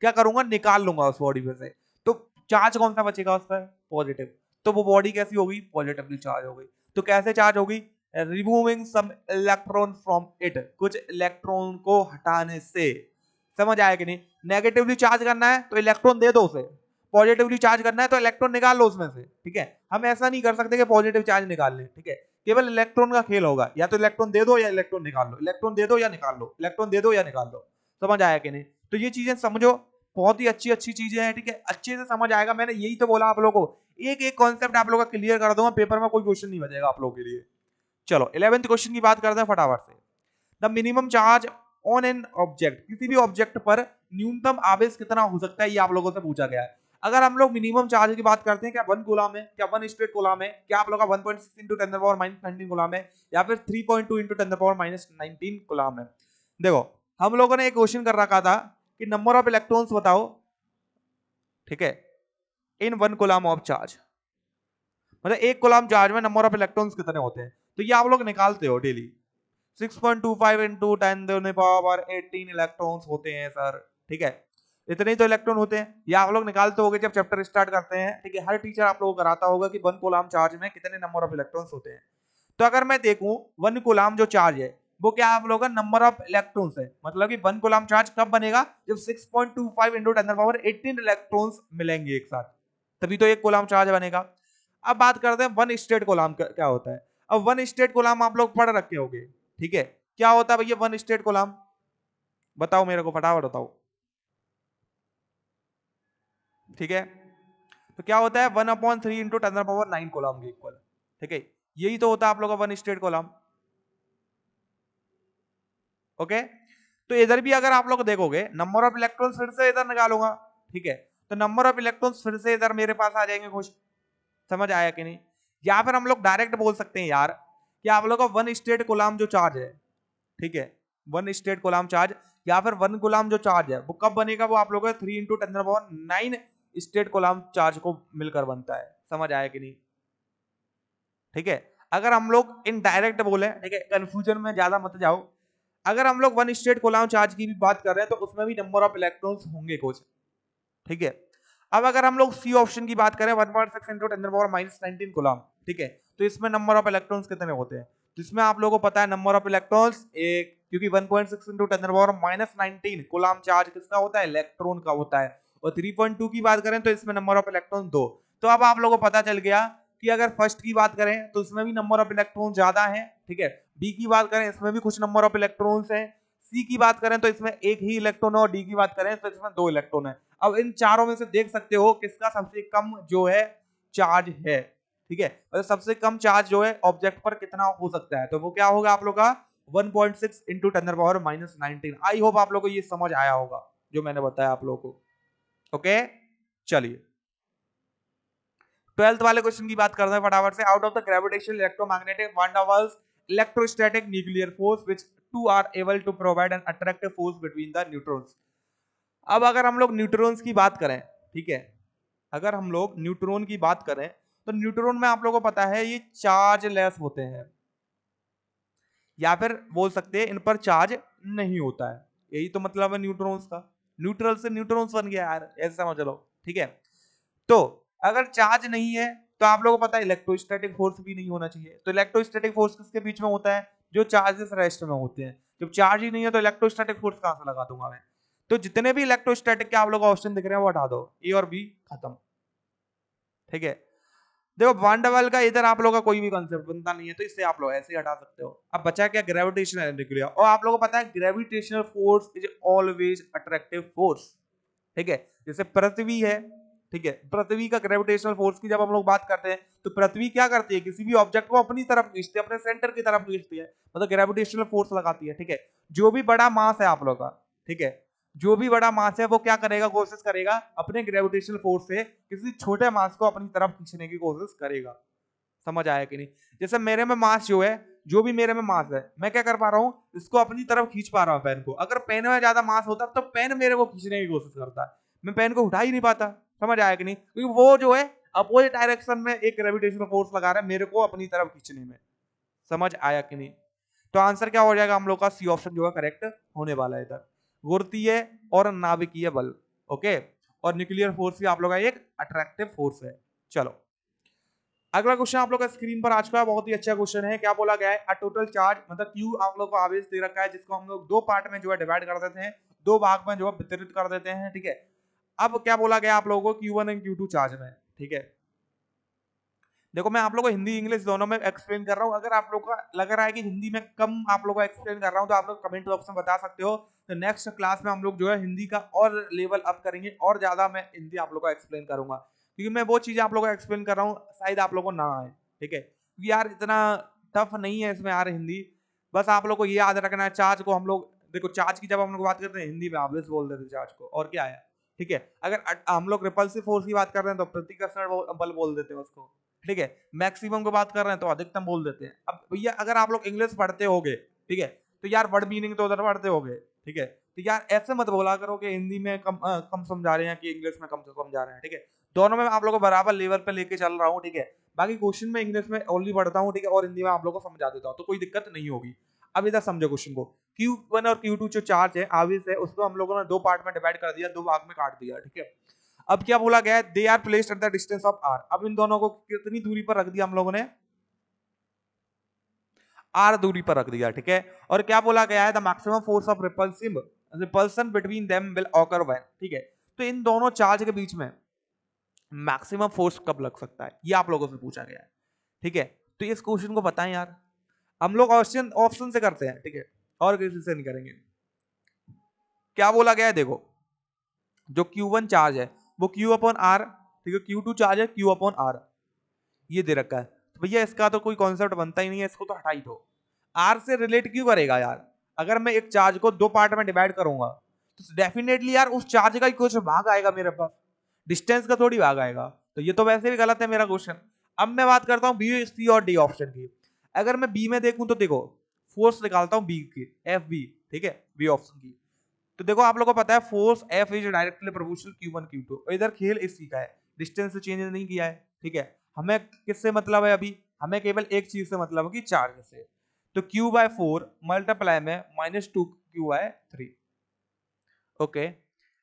क्या करूंगा, निकाल लूंगा उस बॉडी में से। तो चार्ज कौन सा बचेगा उस पर, पॉजिटिव। तो वो बॉडी कैसी होगी, पॉजिटिवली चार्ज हो गई। तो कैसे चार्ज होगी, removing some electron from it, कुछ इलेक्ट्रॉन को हटाने से। समझ आया कि नहीं? नेगेटिवली चार्ज करना है तो इलेक्ट्रॉन दे दो उसे, पॉजिटिवली चार्ज करना है तो इलेक्ट्रॉन निकाल लो उसमें से। ठीक है, हम ऐसा नहीं कर सकते कि पॉजिटिव चार्ज निकाल लें। ठीक है, केवल इलेक्ट्रॉन का खेल होगा, या तो इलेक्ट्रॉन दे दो या इलेक्ट्रॉन निकाल लो, इलेक्ट्रॉन दे दो या निकाल लो, इलेक्ट्रॉन दे दो या निकाल लो। समझ आया कि नहीं? तो ये चीजें समझो, बहुत ही अच्छी अच्छी चीजें हैं। ठीक है, अच्छे से समझ आएगा, मैंने यही तो बोला आप लोगों को, एक एक कॉन्सेप्ट आप लोगों का क्लियर कर दूंगा, पेपर में कोई क्वेश्चन नहीं बचेगा आप लोगों के लिए। चलो 11th क्वेश्चन की बात करते हैं फटाफट से। The minimum charge on an object, किसी भी ऑब्जेक्ट पर न्यूनतम आवेश कितना हो सकता है, ये आप लोगों से पूछा गया है। अगर हम लोग मिनिमम चार्ज की बात करते हैं, क्या 1 कूलम है, क्या 1 स्ट्रेट कूलम है, क्या आप लोग का 1.6 इंटू 10 पावर -19 कूलम है, या फिर 3.2 इंटू 10 पावर -19 कूलम है। देखो हम लोगों ने एक क्वेश्चन कर रखा था कि नंबर ऑफ इलेक्ट्रॉन्स बताओ, ठीक है, इन 1 कूलम ऑफ चार्ज, मतलब एक कूलम चार्ज में नंबर ऑफ इलेक्ट्रॉन्स कितने होते हैं। तो ये आप लोग निकालते हो डेली, 6.25 इंटू 10 पावर 18 इलेक्ट्रॉन्स होते हैं सर। ठीक है, इतने ही तो इलेक्ट्रॉन होते हैं, ये आप लोग निकालते होगे जब चैप्टर स्टार्ट करते हैं। ठीक है, हर टीचर आप लोगों को कराता होगा कि 1 कूलम चार्ज में कितने नंबर ऑफ इलेक्ट्रॉन्स होते हैं। तो अगर मैं देखूं 1 कूलम जो चार्ज है वो क्या आप लोगों का नंबर ऑफ इलेक्ट्रॉन्स है, मतलब कि 1 कूलम चार्ज कब बनेगा, जब 6.25 इंटू 10 पावर 18 इलेक्ट्रॉन्स मिलेंगे एक साथ, तभी तो एक कूलम चार्ज बनेगा। अब बात करते हैं 1 स्टेट कूलम क्या होता है। अब 1 स्टेट कूलम आप लोग पढ़ रखे होंगे। ठीक है, क्या होता है भैया 1 स्टेट कूलम, बताओ मेरे को फटाफट बताओ। ठीक है, तो क्या होता है 1/3 इंटू 10 पावर 9 कूलम के इक्वल। ठीक है, यही तो होता है आप लोग का 1 स्टेट कूलम। ओके, तो इधर भी अगर आप लोग देखोगे नंबर ऑफ इलेक्ट्रॉन्स फिर से इधर निकालूंगा। ठीक है, तो नंबर ऑफ इलेक्ट्रॉन्स फिर से इधर मेरे पास आ जाएंगे कुछ। समझ आया कि नहीं? या फिर हम लोग डायरेक्ट बोल सकते हैं यार कि आप लोग का 1 स्टेट कूलम जो चार्ज है, ठीक है, 1 स्टेट कूलम चार्ज या फिर 1 कूलम जो चार्ज है वो कब बनेगा, वो आप लोगों का 3 into 10 power 9 state coulomb charge को मिलकर बनता है। समझ आया कि नहीं? ठीक है, अगर हम लोग इन डायरेक्ट बोले, ठीक है, कंफ्यूजन में ज्यादा मत जाओ, अगर हम लोग 1 स्टेट कूलम चार्ज की भी बात कर रहे हैं तो उसमें भी नंबर ऑफ इलेक्ट्रॉन्स होंगे कुछ। ठीक है, अब अगर हम लोग सी ऑप्शन की बात करें 1.6 इंटू 10 पावर -19 कूलम, ठीक है, तो इसमें नंबर ऑफ इलेक्ट्रॉन्स कितने होते हैं, तो इसमें आप लोगों को पता है नंबर ऑफ इलेक्ट्रॉन्स एक, क्योंकि 1.6 इंटू 10 पावर -19 कूलम चार्ज किसका होता है, इलेक्ट्रॉन का होता है। और 3.2 की बात करें तो इसमें नंबर ऑफ इलेक्ट्रॉन 2। तो अब आप लोगों को पता चल गया कि अगर फर्स्ट की बात करें तो इसमें भी नंबर ऑफ इलेक्ट्रॉन ज्यादा है। ठीक है, बी की बात करें इसमें भी कुछ नंबर ऑफ इलेक्ट्रॉन्स है, सी की बात करें तो इसमें एक ही इलेक्ट्रॉन है, और डी की बात करें तो इसमें 2 इलेक्ट्रॉन है। अब इन चारों में से देख सकते हो किसका सबसे कम जो है चार्ज है। ठीक है, मतलब सबसे कम चार्ज जो है ऑब्जेक्ट पर कितना हो सकता है, तो वो क्या होगा आप लोग का 1.6 इंटू 10 पावर -19। आई होप आप लोग को ये समझ आया होगा जो मैंने बताया आप लोगों को। ओके, चलिए 12th वाले क्वेश्चन की बात करते हैं फटाफट से। Out of the gravitational electromagnetic one the world's electrostatic nuclear force which two are able to provide an attractive force between the neutrons. अब अगर हम लोग न्यूट्रॉन्स की बात करें, ठीक है, अगर हम लोग न्यूट्रॉन की बात करें तो न्यूट्रॉन में आप लोगों को पता है ये चार्ज लेस होते हैं, या फिर बोल सकते हैं इन पर चार्ज नहीं होता है। यही तो मतलब है न्यूट्रॉन्स का, न्यूट्रल से न्यूट्रॉन्स बन गया यार, ऐसे समझ लो। ठीक है, तो अगर चार्ज नहीं है तो आप लोगों को पता है इलेक्ट्रोस्टैटिक फोर्स भी नहीं होना चाहिए। तो इलेक्ट्रोस्टैटिक फोर्स किसके बीच में होता है? जो चार्जेस रेस्ट में होते हैं। जब चार्ज ही नहीं है तो इलेक्ट्रोस्टैटिक फोर्स कहां से लगा दूंगा मैं? तो जितने भी इलेक्ट्रोस्टैटिक के आप लोगों को ऑप्शन दिख रहे हैं वो हटा दो, ए और बी खत्म। ठीक है, देखो वांडरवाल का इधर आप लोगों का कोई भी कंसेप्ट बनता नहीं है, तो इससे आप लोग ऐसे ही हटा सकते हो। अब बचा क्या? Gravitational energy. और आप लोगों को पता है gravitational force is always attractive force. ठीक है, जैसे पृथ्वी है, ठीक है, पृथ्वी का ग्रेविटेशनल फोर्स की जब हम लोग बात करते हैं तो पृथ्वी क्या करती है? किसी भी ऑब्जेक्ट को अपनी तरफ खींचती है, अपने सेंटर की तरफ खींचती है, मतलब ग्रेविटेशनल फोर्स लगाती है। ठीक है, जो भी बड़ा मास है आप लोग का, ठीक है, जो भी बड़ा मास है वो क्या करेगा? कोशिश करेगा अपने ग्रेविटेशनल फोर्स से किसी छोटे मास को अपनी तरफ खींचने की कोशिश करेगा। समझ आया कि नहीं? जैसे मेरे में मास जो है, जो भी मेरे में मास है, मैं क्या कर पा रहा हूं? इसको अपनी तरफ खींच पा रहा हूं पेन को। अगर पेन में ज्यादा मास होता तो पेन मेरे को खींचने की कोशिश करता है, मैं पेन को उठा ही नहीं पाता। समझ आया कि नहीं? क्योंकि वो जो है अपोजिट डायरेक्शन में एक ग्रेविटेशनल फोर्स लगा रहा है मेरे को अपनी तरफ खींचने में। समझ आया कि नहीं? तो आंसर क्या हो जाएगा हम लोग का? सी ऑप्शन जो है करेक्ट होने वाला है इधर। गुरुत्वीय और नाभिकीय बल, ओके, और न्यूक्लियर फोर्स भी आप लोग का एक अट्रैक्टिव फोर्स है। चलो अगला क्वेश्चन आप लोग का स्क्रीन पर आ चुका है, बहुत ही अच्छा क्वेश्चन है। क्या बोला गया है? अ टोटल चार्ज, मतलब क्यू आप लोग को आवेश दे रखा है, जिसको हम लोग दो पार्ट में जो है डिवाइड कर देते हैं, दो भाग में जो है वितरित कर देते हैं। ठीक है, अब क्या बोला गया आप लोगों को? Q1 एंड Q2 चार्ज में। ठीक है, देखो मैं आप लोगों को हिंदी इंग्लिश दोनों में एक्सप्लेन कर रहा हूँ। अगर आप लोग को लग रहा है कि हिंदी में कम आप लोग को एक्सप्लेन कर रहा हूँ तो आप लोग कमेंट बॉक्स में बता सकते हो। तो नेक्स्ट क्लास में हम लोग जो है हिंदी का और लेवल अप करेंगे, और ज्यादा मैं हिंदी आप लोग को एक्सप्लेन करूंगा, क्योंकि मैं वो चीजें आप लोग को एक्सप्लेन कर रहा हूँ शायद आप लोग को ना आए। ठीक है, क्योंकि यार इतना टफ नहीं है इसमें यार हिंदी। बस आप लोग को ये याद रखना है, चार्ज को हम लोग, देखो चार्ज की जब हम लोग बात करते हैं हिंदी में आवेश बोल देते हैं चार्ज को, और क्या है। ठीक है, अगर हम लोग रिपल्सिव फोर्स की बात कर रहे हैं तो प्रतिकर्षण बल बोल देते हैं उसको। ठीक है, मैक्सिमम की बात कर रहे हैं तो अधिकतम बोल देते हैं। अब भैया अगर आप लोग इंग्लिश पढ़ते होगे, ठीक है, तो यार वर्ड मीनिंग तो उधर पढ़ते होगे। ठीक है, तो यार ऐसे मत बोला करो कि हिंदी में कम समझा रहे हैं कि इंग्लिश में कम समझा रहे हैं। ठीक है, दोनों में आप लोगों को बराबर लेवल पे लेके चल रहा हूँ। ठीक है, बाकी क्वेश्चन में इंग्लिश में ओनली पढ़ता हूँ, ठीक है, और हिंदी में आप लोगों को समझा देता हूँ, तो कोई दिक्कत नहीं होगी। अब इधर समझो क्वेश्चन को। Q1 और Q2 जो चार्ज है, आवेश है, उसको हम लोगों ने दो पार्ट में डिवाइड कर दिया, दो भाग में काट दिया। ठीक है, अब क्या बोला गया है? They are placed at the distance of R. अब इन दोनों को कितनी दूरी पर रख दिया हम लोगों ने? आर दूरी पर रख दिया। ठीक है, और क्या बोला गया है? The maximum force of repulsion between them will occur when. ठीक है, तो इन दोनों चार्ज के बीच में मैक्सिमम फोर्स कब लग सकता है, ये आप लोगों से पूछा गया है। ठीक है, तो इस क्वेश्चन को बताएं यार। हम लोग ऑप्शन ऑप्शन से करते हैं, ठीक है, और किसी से नहीं करेंगे। क्या बोला गया है? देखो जो Q1 चार्ज है वो Q अपॉन आर, ठीक है, Q2 चार्ज है Q अपॉन आर, ये दे रखा है। तो भैया इसका तो कोई कॉन्सेप्ट बनता ही नहीं है, इसको तो हटा ही दो। आर से रिलेट क्यों करेगा यार? अगर मैं एक चार्ज को दो पार्ट में डिवाइड करूंगा तो डेफिनेटली यार उस चार्ज का ही कुछ भाग आएगा मेरे पास, डिस्टेंस का थोड़ी भाग आएगा। तो ये तो वैसे भी गलत है मेरा क्वेश्चन। अब मैं बात करता हूँ बी, सी और डी ऑप्शन की। अगर मैं बी में देखूं तो देखो फोर्स निकालता हूँ बी की, एफ बी, ठीक है, बी ऑप्शन की। तो देखो आप लोगों को पता है force F is directly proportional Q1 Q2, और इधर खेल इसी का है, डिस्टेंस से चेंज नहीं किया है। ठीक है, हमें किससे मतलब है? अभी हमें केवल एक चीज से मतलब है कि चार्ज से। तो Q/4 मल्टीप्लाई में -2Q/3, ओके,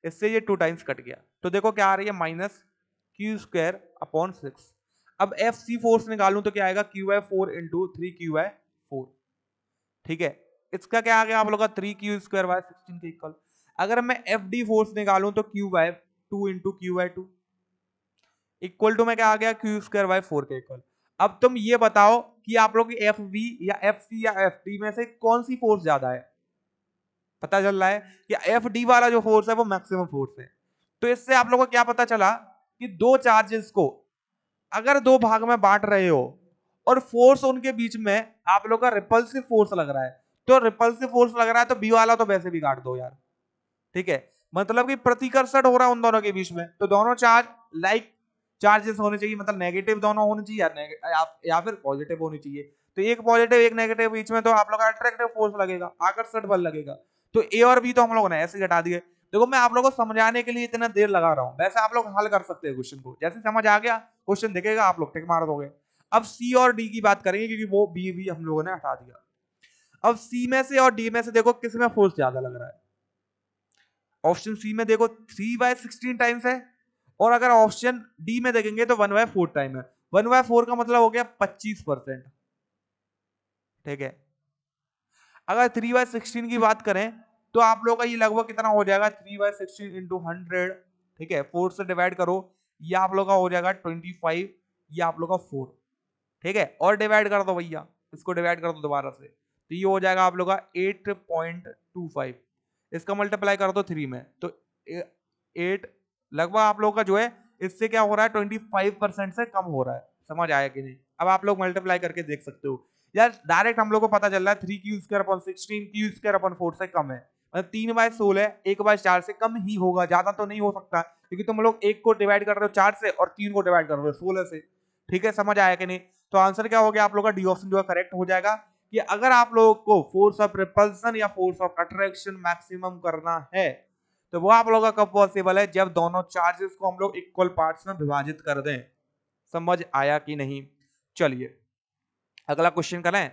इससे ये 2 टाइम्स कट गया, तो देखो क्या आ रही है? -Q²/6। अब एफ सी फोर्स निकालूं तो क्या आएगा? Q/4 into 3Q/4। ठीक है, इसका क्या आ गया आप लोग का? 3Q²/16 के इक्वल। अगर मैं एफ डी फोर्स निकालूं तो Q/2 into Q/2 equal to में क्या आ गया? Q²/4 के इक्वल। अब तुम ये बताओ कि आप लोग एफ बी या एफ सी या एफ डी में से कौन सी फोर्स ज्यादा है? पता चल रहा है कि एफ डी वाला जो फोर्स है वो मैक्सिमम फोर्स है। तो इससे आप लोगों को क्या पता चला कि दो चार्जेस को अगर दो भाग में बांट रहे हो और फोर्स उनके बीच में आप लोग का रिपल्सिव फोर्स लग रहा है, तो रिपल्सिव फोर्स लग रहा है तो बी वाला तो वैसे भी काट दो यार। ठीक है, मतलब कि प्रतिकर्षण हो रहा है उन दोनों के बीच में, तो दोनों चार्ज लाइक चार्जेस होने चाहिए, मतलब नेगेटिव दोनों होने चाहिए या फिर पॉजिटिव होनी चाहिए। तो एक पॉजिटिव एक नेगेटिव बीच में, तो आप लोग का अट्रैक्टिव फोर्स लगेगा, आकर्षण बल लगेगा। तो ए और बी तो हम लोगों ने ऐसे हटा दिए। देखो मैं आप लोगों को समझाने के लिए इतना देर लगा रहा हूं, वैसे आप लोग हल कर सकते हैं क्वेश्चन को, जैसे समझ आ गया क्वेश्चन दिखेगा आप लोग टिक मार दोगे। अब सी और डी की बात करेंगे क्योंकि वो बी भी हम लोगों ने हटा दिया। अब सी में से और डी में से देखो किस में फोर्स ज्यादा लग रहा है? ऑप्शन सी में देखो 3/16 टाइम्स है, और अगर ऑप्शन डी में देखेंगे तो 1/4 टाइम है। 1/4 का मतलब हो गया 25%। ठीक है, अगर 3/16 की बात करें तो आप लोगों का ये लगभग कितना हो जाएगा, 3/16 इंटू 100। ठीक है, 4 से डिवाइड करो, ये आप लोग का हो जाएगा 25, ये आप लोग का 4। ठीक है, और डिवाइड कर दो भैया, इसको डिवाइड कर दो दोबारा से, तो ये हो जाएगा आप लोग का 8.25। इसका मल्टीप्लाई कर दो 3 में, तो 8 लगभग आप लोग का जो है इससे क्या हो रहा है, 25% से कम हो रहा है। समझ आया कि नहीं? अब आप लोग मल्टीप्लाई करके देख सकते हो यार, डायरेक्ट हम लोग को पता चल रहा है 3/16 Q² से कम है, मतलब 3/16 1/4 से कम ही होगा, ज्यादा तो नहीं हो सकता, क्योंकि तुम लोग 1 को डिवाइड कर रहे हो 4 से और 3 को डिवाइड कर रहे हो 16 से। ठीक है, समझ आया कि नहीं? तो आंसर क्या हो गया आप लोग का, डी ऑप्शन जो है करेक्ट हो जाएगा, कि अगर आप लोगों को फोर्स ऑफ रिपल्सन या फोर्स ऑफ अट्रैक्शन मैक्सिमम करना है तो वो आप लोगों का कब पॉसिबल है, जब दोनों चार्जेस को हम लोग इक्वल पार्ट्स में विभाजित कर दें। समझ आया कि नहीं? चलिए अगला क्वेश्चन करें।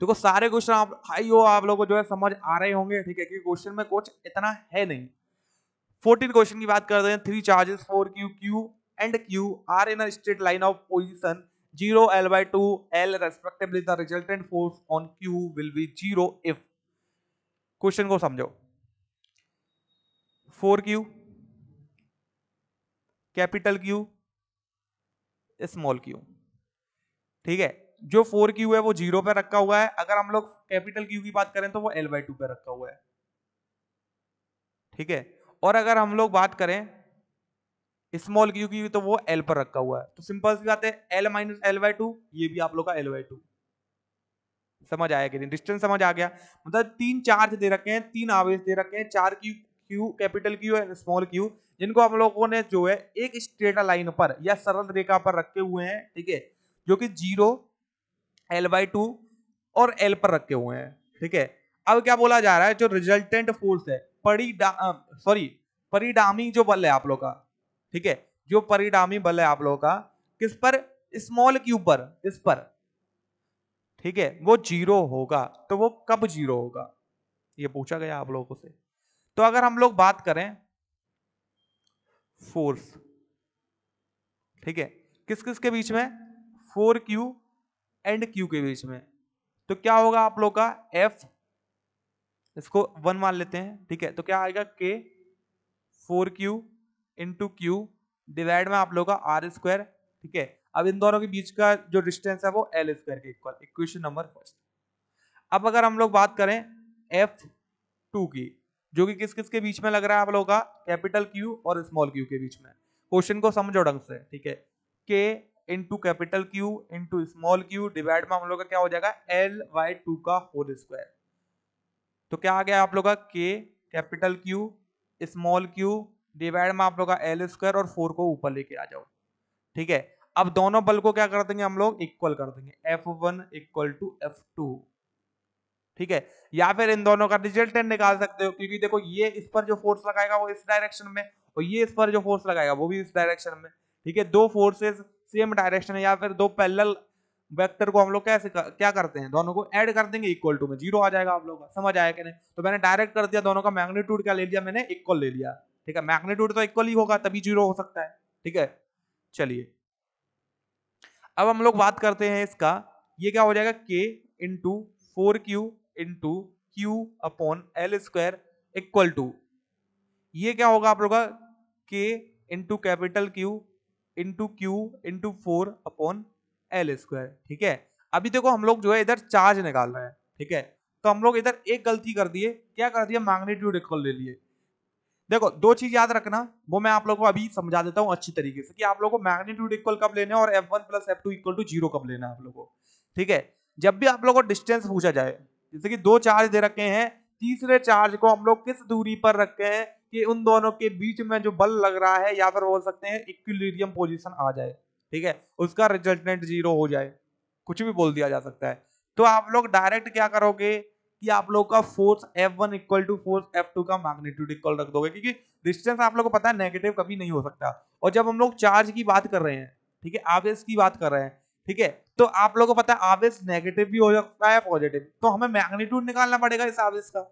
देखो सारे क्वेश्चन आप हाई हो, आप लोगों को जो है समझ आ रहे होंगे। ठीक है, क्योंकि क्वेश्चन में कुछ इतना है नहीं। 14 क्वेश्चन की बात करते हैं। 3 charges 4q q and q are in a straight line of position 0 l/2 l respectively, the resultant force on q will be 0 if। Question को समझो। 4q capital q small q। ठीक है, जो 4q है वो 0 पे रखा हुआ है, अगर हम लोग कैपिटल q की बात करें तो वो l/2 पे रखा हुआ है। ठीक है, और अगर हम लोग बात करें स्मॉल q की तो वो l पर रखा हुआ है। तो सिंपल सी बात है, l माइनस l/2, ये भी आप लोग का l/2। समझ आया कि नहीं? डिस्टेंस समझ आ गया? मतलब 3 चार्ज दे रखे हैं, 3 आवेश दे रखे हैं, 4 q capital q and small q, जिनको हम लोगों ने जो है एक स्ट्रेट लाइन पर या सरल रेखा पर रखे हुए हैं। ठीक है, जो कि 0 l/2 और l पर रखे हुए हैं। ठीक है, अब क्या बोला जा रहा है, जो रिजल्टेंट फोर्स है परिणामी जो बल है आप लोग का, ठीक है, जो परिणामी बल है आप लोगों का किस पर, स्मॉल q पर, इस पर, ठीक है, वो 0 होगा। तो वो कब 0 होगा, ये पूछा गया आप लोगों से। तो अगर हम लोग बात करें फोर्स, ठीक है, किस किस के बीच में, 4q एंड q के बीच में, तो क्या होगा आप लोग का F, इसको 1 मान लेते हैं। ठीक है, तो क्या आएगा K 4q into Q divide में आप लोग का आर स्क्वायर। ठीक है, अब इन दोनों के बीच का जो डिस्टेंस है वो l स्क्वायर के इक्वल, इक्वेशन नंबर फर्स्ट। अब अगर हम लोग बात करें F2 की, जो कि किस किस के बीच में लग रहा है आप लोगों का, कैपिटल Q और स्मॉल q के बीच में। क्वेश्चन को समझो ढंग से। ठीक है, K into capital Q into small q divide में हम लोग का क्या हो जाएगा, l/2 का होल स्क्वायर। तो क्या आ गया आप लोग का, K capital Q small q divide में आप लोग का l स्क्वायर और 4 को ऊपर लेके आ जाओ। ठीक है, अब दोनों बल को क्या कर देंगे हम लोग, इक्वल कर देंगे, F1 इक्वल टू F2। ठीक है, या फिर इन दोनों का रिजल्टेंट निकाल सकते हो, क्योंकि देखो ये इस पर जो फोर्स लगाएगा वो इस डायरेक्शन में, और ये इस पर जो फोर्स लगाएगा वो भी इस डायरेक्शन में। ठीक है, दो फोर्सेस सेम डायरेक्शन है, या फिर दो पैरेलल वेक्टर को हम लोग कैसे क्या करते हैं, दोनों को ऐड कर देंगे, इक्वल टू में 0 आ जाएगा आप लोगों का। समझ आया कि नहीं? तो मैंने डायरेक्ट कर दिया, दोनों का मैग्नीट्यूड क्या ले लिया मैंने, इक्वल ले लिया। ठीक है, मैग्नीट्यूड तो इक्वल ही होगा तभी 0 हो सकता है। ठीक है, चलिए अब हम लोग बात करते हैं इसका, ये क्या हो जाएगा, K into 4q into q upon l square equal to, ये क्या होगा आप लोग का, K into capital Q into q into 4 upon l square. ठीक है, अभी देखो हम लोग जो है इधर चार्ज निकाल रहे हैं। ठीक है, तो हम लोग इधर एक गलती कर दिए, क्या कर दिया, मैग्नीट्यूड इक्वल ले लिए। देखो दो चीज याद रखना, वो मैं आप लोगों को अभी समझा देता हूँ अच्छी तरीके से, कि आप लोगों को मैग्नीट्यूड इक्वल कब लेना है और F1 plus F2 equal to 0 कब लेना है आप लोगों को। ठीक है, जब भी आप लोगों को डिस्टेंस पूछा जाए, जैसे कि दो चार्ज दे रखे हैं, तीसरे चार्ज को हम लोग किस दूरी पर रखे हैं कि उन दोनों के बीच में जो बल लग रहा है, या फिर बोल सकते हैं इक्विलिब्रियम पोजीशन आ जाए। ठीक है, उसका रिजल्टेंट 0 हो जाए, कुछ भी बोल दिया जा सकता है। तो आप लोग डायरेक्ट क्या करोगे कि आप लोग का force F1 equal to force F2 का मैग्नीट्यूड इक्वल रख दोगे, क्योंकि डिस्टेंस आप लोग को पता है नेगेटिव कभी नहीं हो सकता। और जब हम लोग चार्ज की बात कर रहे हैं, ठीक है, आवेश की बात कर रहे हैं, ठीक है, तो आप लोगों को पता है आवेश नेगेटिव भी हो सकता है पॉजिटिव, तो हमें मैग्नीट्यूड निकालना पड़ेगा इस आवेश का।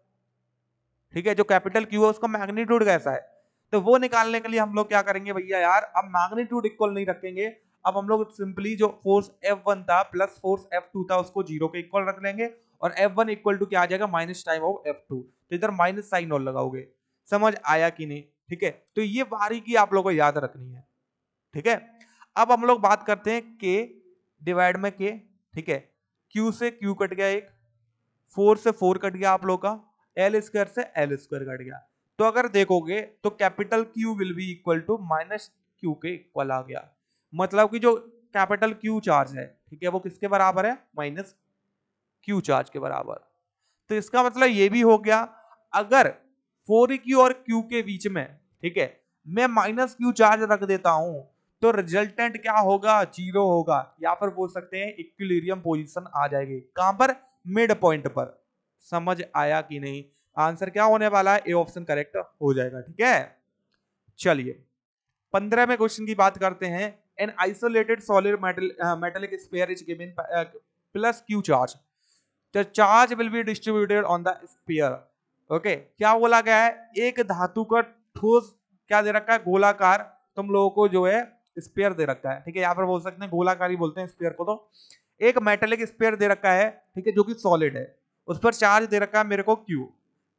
ठीक है, जो कैपिटल Q है उसका मैग्नीट्यूड कैसा है, तो वो निकालने के लिए हम लोग क्या करेंगे भैया यार, अब मैग्नीट्यूड इक्वल नहीं रखेंगे, अब हम लोग सिंपली जो फोर्स F1 था प्लस फोर्स F2 था उसको 0 के इक्वल रख लेंगे, और F1 इक्वल टू क्या आ जाएगा, माइनस टाइम ऑफ F2, तो इधर माइनस साइन और लगाओगे। समझ आया कि नहीं? ठीक है, तो ये बारीकी आप लोगों को याद रखनी है। ठीक है, अब हम लोग बात करते हैं के डिवाइड में के। ठीक है, क्यू से क्यू कट गया, एक 4 से 4 कट गया आप लोग का, एल स्क्वायर से एल स्क्वायर कट गया। तो अगर देखोगे तो capital Q will be equal to minus q के इक्वल आ गया। मतलब कि जो कैपिटल क्यू चार्ज है, ठीक है, वो किसके बराबर है, माइनस क्यू चार्ज के बराबर। तो इसका मतलब ये भी हो गया, अगर 4q और q के बीच में, ठीक है, मैं माइनस क्यू चार्ज रख देता हूं, तो रिजल्टेंट क्या होगा, 0 होगा, या फिर बोल सकते हैं इक्विलिब्रियम पोजीशन आ जाएगी। कहां पर, मिड पॉइंट पर। समझ आया कि नहीं? आंसर क्या होने वाला है, ए ऑप्शन करेक्ट हो जाएगा। ठीक है, चलिए 15वें क्वेश्चन की बात करते हैं। An isolated solid metallic sphere is given plus Q charge, the charge will be distributed on the sphere। Okay, क्या बोला गया है, एक धातु का ठोस क्या दे रखा है, गोलाकार, तुम लोगों को जो है स्पेयर दे रखा है। ठीक है, यहाँ पर बोल सकते हैं गोलाकार ही बोलते हैं स्पेयर को। तो एक मेटेलिक स्पेयर दे रखा है, ठीक है, जो कि सॉलिड है, उस पर चार्ज दे रखा है मेरे को क्यू।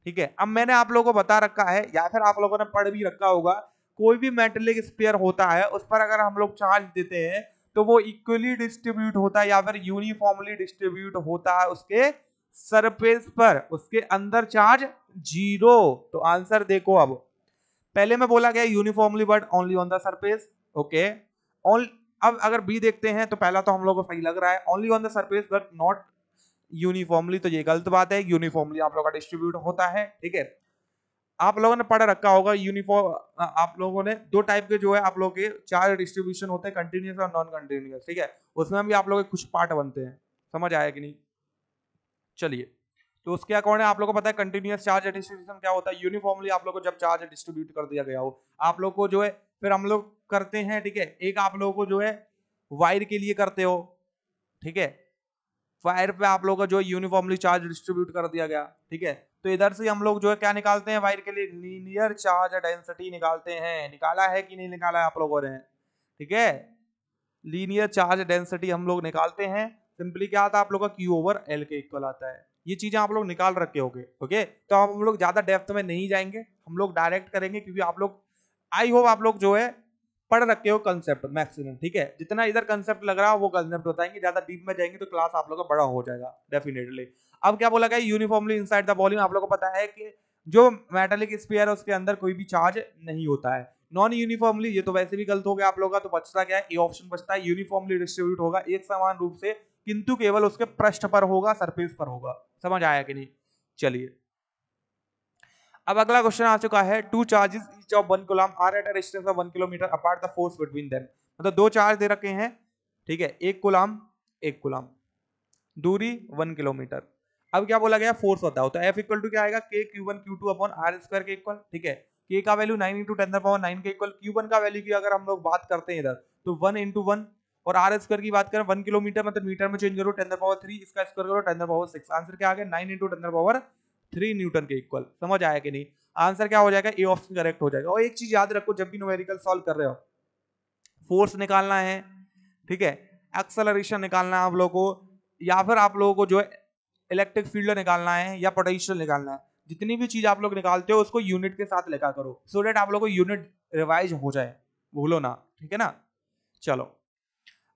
ठीक है, अब मैंने आप लोगों को बता रखा है, या फिर आप लोगों ने पढ़ भी रखा होगा, कोई भी मेटेलिक स्पेयर होता है उस पर अगर हम लोग चार्ज देते हैं तो वो इक्वली डिस्ट्रीब्यूट होता है या फिर यूनिफॉर्मली डिस्ट्रीब्यूट होता है उसके सरफेस पर, उसके अंदर चार्ज 0। तो आंसर देखो, अब पहले में बोला गया uniformly but only on the surface. Okay, अब अगर बी देखते हैं तो पहला तो हम लोग को सही लग रहा है, only on the surface but not uniformly, तो ये गलत बात है, यूनिफॉर्मली आप लोग का डिस्ट्रीब्यूट होता है। ठीक है, आप लोगों ने पढ़ रखा होगा यूनिफॉर्म, आप लोगों ने दो टाइप के जो है आप लोग के चार्ज डिस्ट्रीब्यूशन होते हैं, कंटिन्यूअस और नॉन कंटिन्यूअस। ठीक है, उसमें भी आप लोग के कुछ पार्ट बनते हैं। समझ आया कि नहीं? चलिए, तो उसके अकॉर्डिंग आप लोगों को पता है कंटिन्यूअस चार्ज डिस्ट्रीब्यूशन क्या होता है, यूनिफॉर्मली आप लोग को जब चार्ज डिस्ट्रीब्यूट कर दिया गया हो, आप लोग को जो है, फिर हम लोग करते हैं, ठीक है, एक आप लोगों को जो है वायर के लिए करते हो। ठीक है, वायर पे आप लोगों का जो यूनिफॉर्मली चार्ज डिस्ट्रीब्यूट कर दिया गया। ठीक है, तो इधर से हम लोग जो है क्या निकालते हैं, वायर के लिए लीनियर चार्ज डेंसिटी निकालते हैं। निकाला है कि नहीं निकाला है आप लोगों ने? ठीक है, लीनियर चार्ज डेंसिटी हम लोग निकालते हैं। सिंपली क्या आता है आप लोग का, Q ओवर L के इक्वल आता है। ये चीजें आप लोग निकाल रखे होगे। ओके, तो हम लोग ज्यादा डेप्थ में नहीं जाएंगे, हम लोग डायरेक्ट करेंगे, क्योंकि आप लोग, आई होप आप लोग जो है पढ़ रखे हो कंसेप्ट मैक्सिमम। ठीक है, जितना इधर कंसेप्ट लग रहा है वो कंसेप्ट बताएंगे, ज्यादा डीप में जाएंगे तो क्लास आप लोग का बड़ा हो जाएगा डेफिनेटली। अब क्या बोला गया, यूनिफॉर्मली इनसाइड द वॉल्यूम, आप लोग को पता है कि जो मेटालिक स्फीयर है उसके अंदर कोई भी चार्ज नहीं होता है। नॉन यूनिफॉर्मली, ये तो वैसे भी गलत हो गया आप लोगों का, तो बचता क्या है, ए ऑप्शन बचता है, यूनिफॉर्मली डिस्ट्रीब्यूट होगा एक समान रूप से, किंतु केवल उसके पृष्ठ पर होगा, सरफेस पर होगा। समझ आया कि नहीं? चलिए, अब अगला क्वेश्चन आ चुका है, two charges each of 1 coulomb are at a distance of 1 kilometre apart, the force between them. मतलब दो चार्ज दे रखे हैं, ठीक है, एक कूलम, दूरी 1 किलोमीटर। अब क्या बोला गया, फोर्स बताओ, तो F इक्वल टू क्या आएगा, K Q1 Q2 upon R square के इक्वल। ठीक है, K का वैल्यू 9 इंटू 10⁻9 के इक्वल, Q1 का वैल्यू की अगर हम लोग बात करते हैं इधर तो 1 इंटू 1, और R स्क्वायर की बात करें 1 किलोमीटर मतलब मीटर में चेंज करो 10⁻3, इसका स्क्वायर करो 10⁻6। आंसर क्या आ गया, 9 इंटू 10⁻3 न्यूटन के इक्वल। समझ आया कि नहीं? आंसर क्या हो जाएगा, ए ऑप्शन करेक्ट हो जाएगा। और एक चीज याद रखो, जब भी न्यूमेरिकल सॉल्व कर रहे हो, फोर्स निकालना है, ठीक है, एक्सेलरेशन निकालना है आप लोगों को, या फिर आप लोगों को जो है इलेक्ट्रिक फील्ड निकालना है या पोटेंशियल निकालना है, जितनी भी चीज आप लोग निकालते हो उसको यूनिट के साथ लिखा करो, सो दैट आप लोग को यूनिट रिवाइज हो जाए, भूलो ना। ठीक है ना? चलो,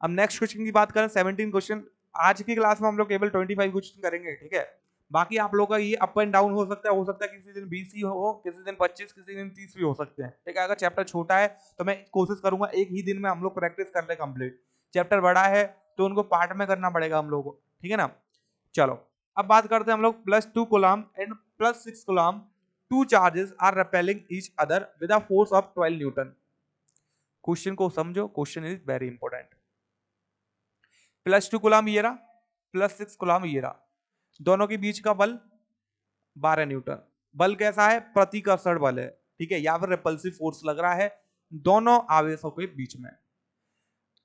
अब नेक्स्ट क्वेश्चन की बात करें, 17 क्वेश्चन। आज की क्लास में हम लोग केवल 25 क्वेश्चन करेंगे। ठीक है, बाकी आप लोग का ये अप एंड डाउन हो सकता है, किसी दिन 20 ही हो, किसी दिन 25, किसी दिन 30 भी हो सकते हैं। ठीक है, अगर चैप्टर छोटा है तो मैं कोशिश करूंगा एक ही दिन में हम लोग प्रैक्टिस कर ले कंप्लीट। चैप्टर बड़ा है तो उनको पार्ट में करना पड़ेगा हम लोगों को। ठीक है ना? चलो, अब बात करते हैं हम लोग, +2 coulomb and +6 coulomb, two charges are repelling each other with a force of 12 newton. Question को समझो, question is very important. +2 coulomb ये रहा, +6 कूलम ये रहा, दोनों के बीच का बल 12 न्यूटन। बल कैसा है, प्रतिकर्षण बल है। ठीक है, या फिर रिपल्सिव फोर्स लग रहा है दोनों आवेशों के बीच में।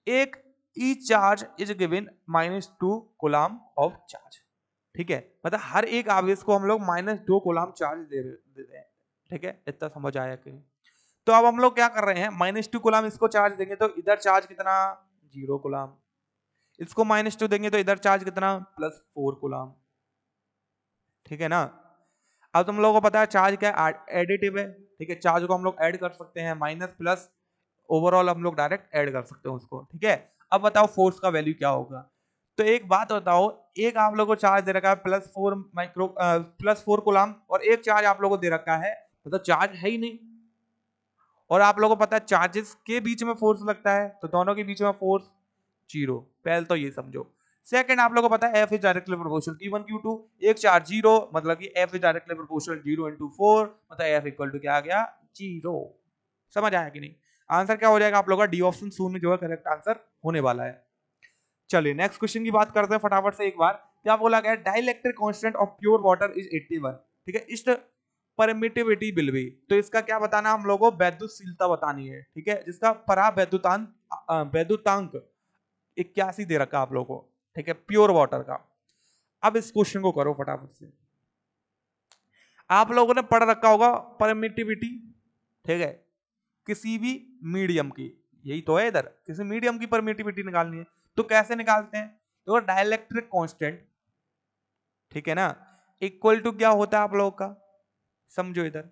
एक each charge is given -2 coulomb of charge. ठीक है, मतलब हर एक आवेश को हम लोग -2 कूलम चार्ज दे रहे हैं। ठीक है, इतना समझ आया कि तो अब हम लोग क्या कर रहे हैं, -2 कूलम इसको चार्ज देंगे तो इधर चार्ज कितना 0 कूलम, इसको -2 देंगे तो इधर चार्ज कितना +4 कूलम। ठीक है ना। अब तुम लोगों को पता है चार्ज क्या है, एडिटिव है। ठीक है, चार्ज को हम लोग ऐड कर सकते हैं, माइनस प्लस ओवरऑल हम लोग डायरेक्ट ऐड कर सकते हैं उसको। ठीक है, अब बताओ फोर्स का वैल्यू क्या होगा। तो एक बात बताओ, एक आप लोगों को चार्ज दे रखा है +4 कूलम और एक चार्ज आप लोगों को दे रखा है मतलब चार्ज है ही नहीं। और आप लोगों को पता है चार्जेस के बीच में फोर्स लगता है तो दोनों के बीच में फोर्स 0। पहले तो ये समझो। सेकंड आप लोगों को पता है F is directly proportional Q1 Q2, एक चार्ज 0 मतलब कि F इज डायरेक्टली प्रोपोर्शनल 0 × 4 मतलब F इक्वल टू क्या आ गया 0। समझ आया कि नहीं। आंसर क्या हो जाएगा आप लोगों का डी ऑप्शन शून्य जो है करेक्ट आंसर होने वाला है। चलिए नेक्स्ट क्वेश्चन की बात करते हैं फटाफट से एक बार। क्या बोला गया, dielectric constant of pure water is 81। ठीक है, इस परमिटिविटी विल बी, तो इसका क्या बताना हम लोगों को, वैद्युतशीलता बतानी है। ठीक है, जिसका वैद्युतांक 81 दे रखा आप लोगों को। ठीक है, प्योर वाटर का। अब इस क्वेश्चन को करो फटाफट से। आप लोगों ने पढ़ रखा होगा परमिटिविटी। ठीक है, किसी भी मीडियम की, यही तो है इधर, किसी मीडियम की परमिटिविटी निकालनी है तो कैसे निकालते हैं, तो डाइलेक्ट्रिक कांस्टेंट, ठीक है ना, इक्वल टू क्या होता है आप लोगों का, समझो इधर,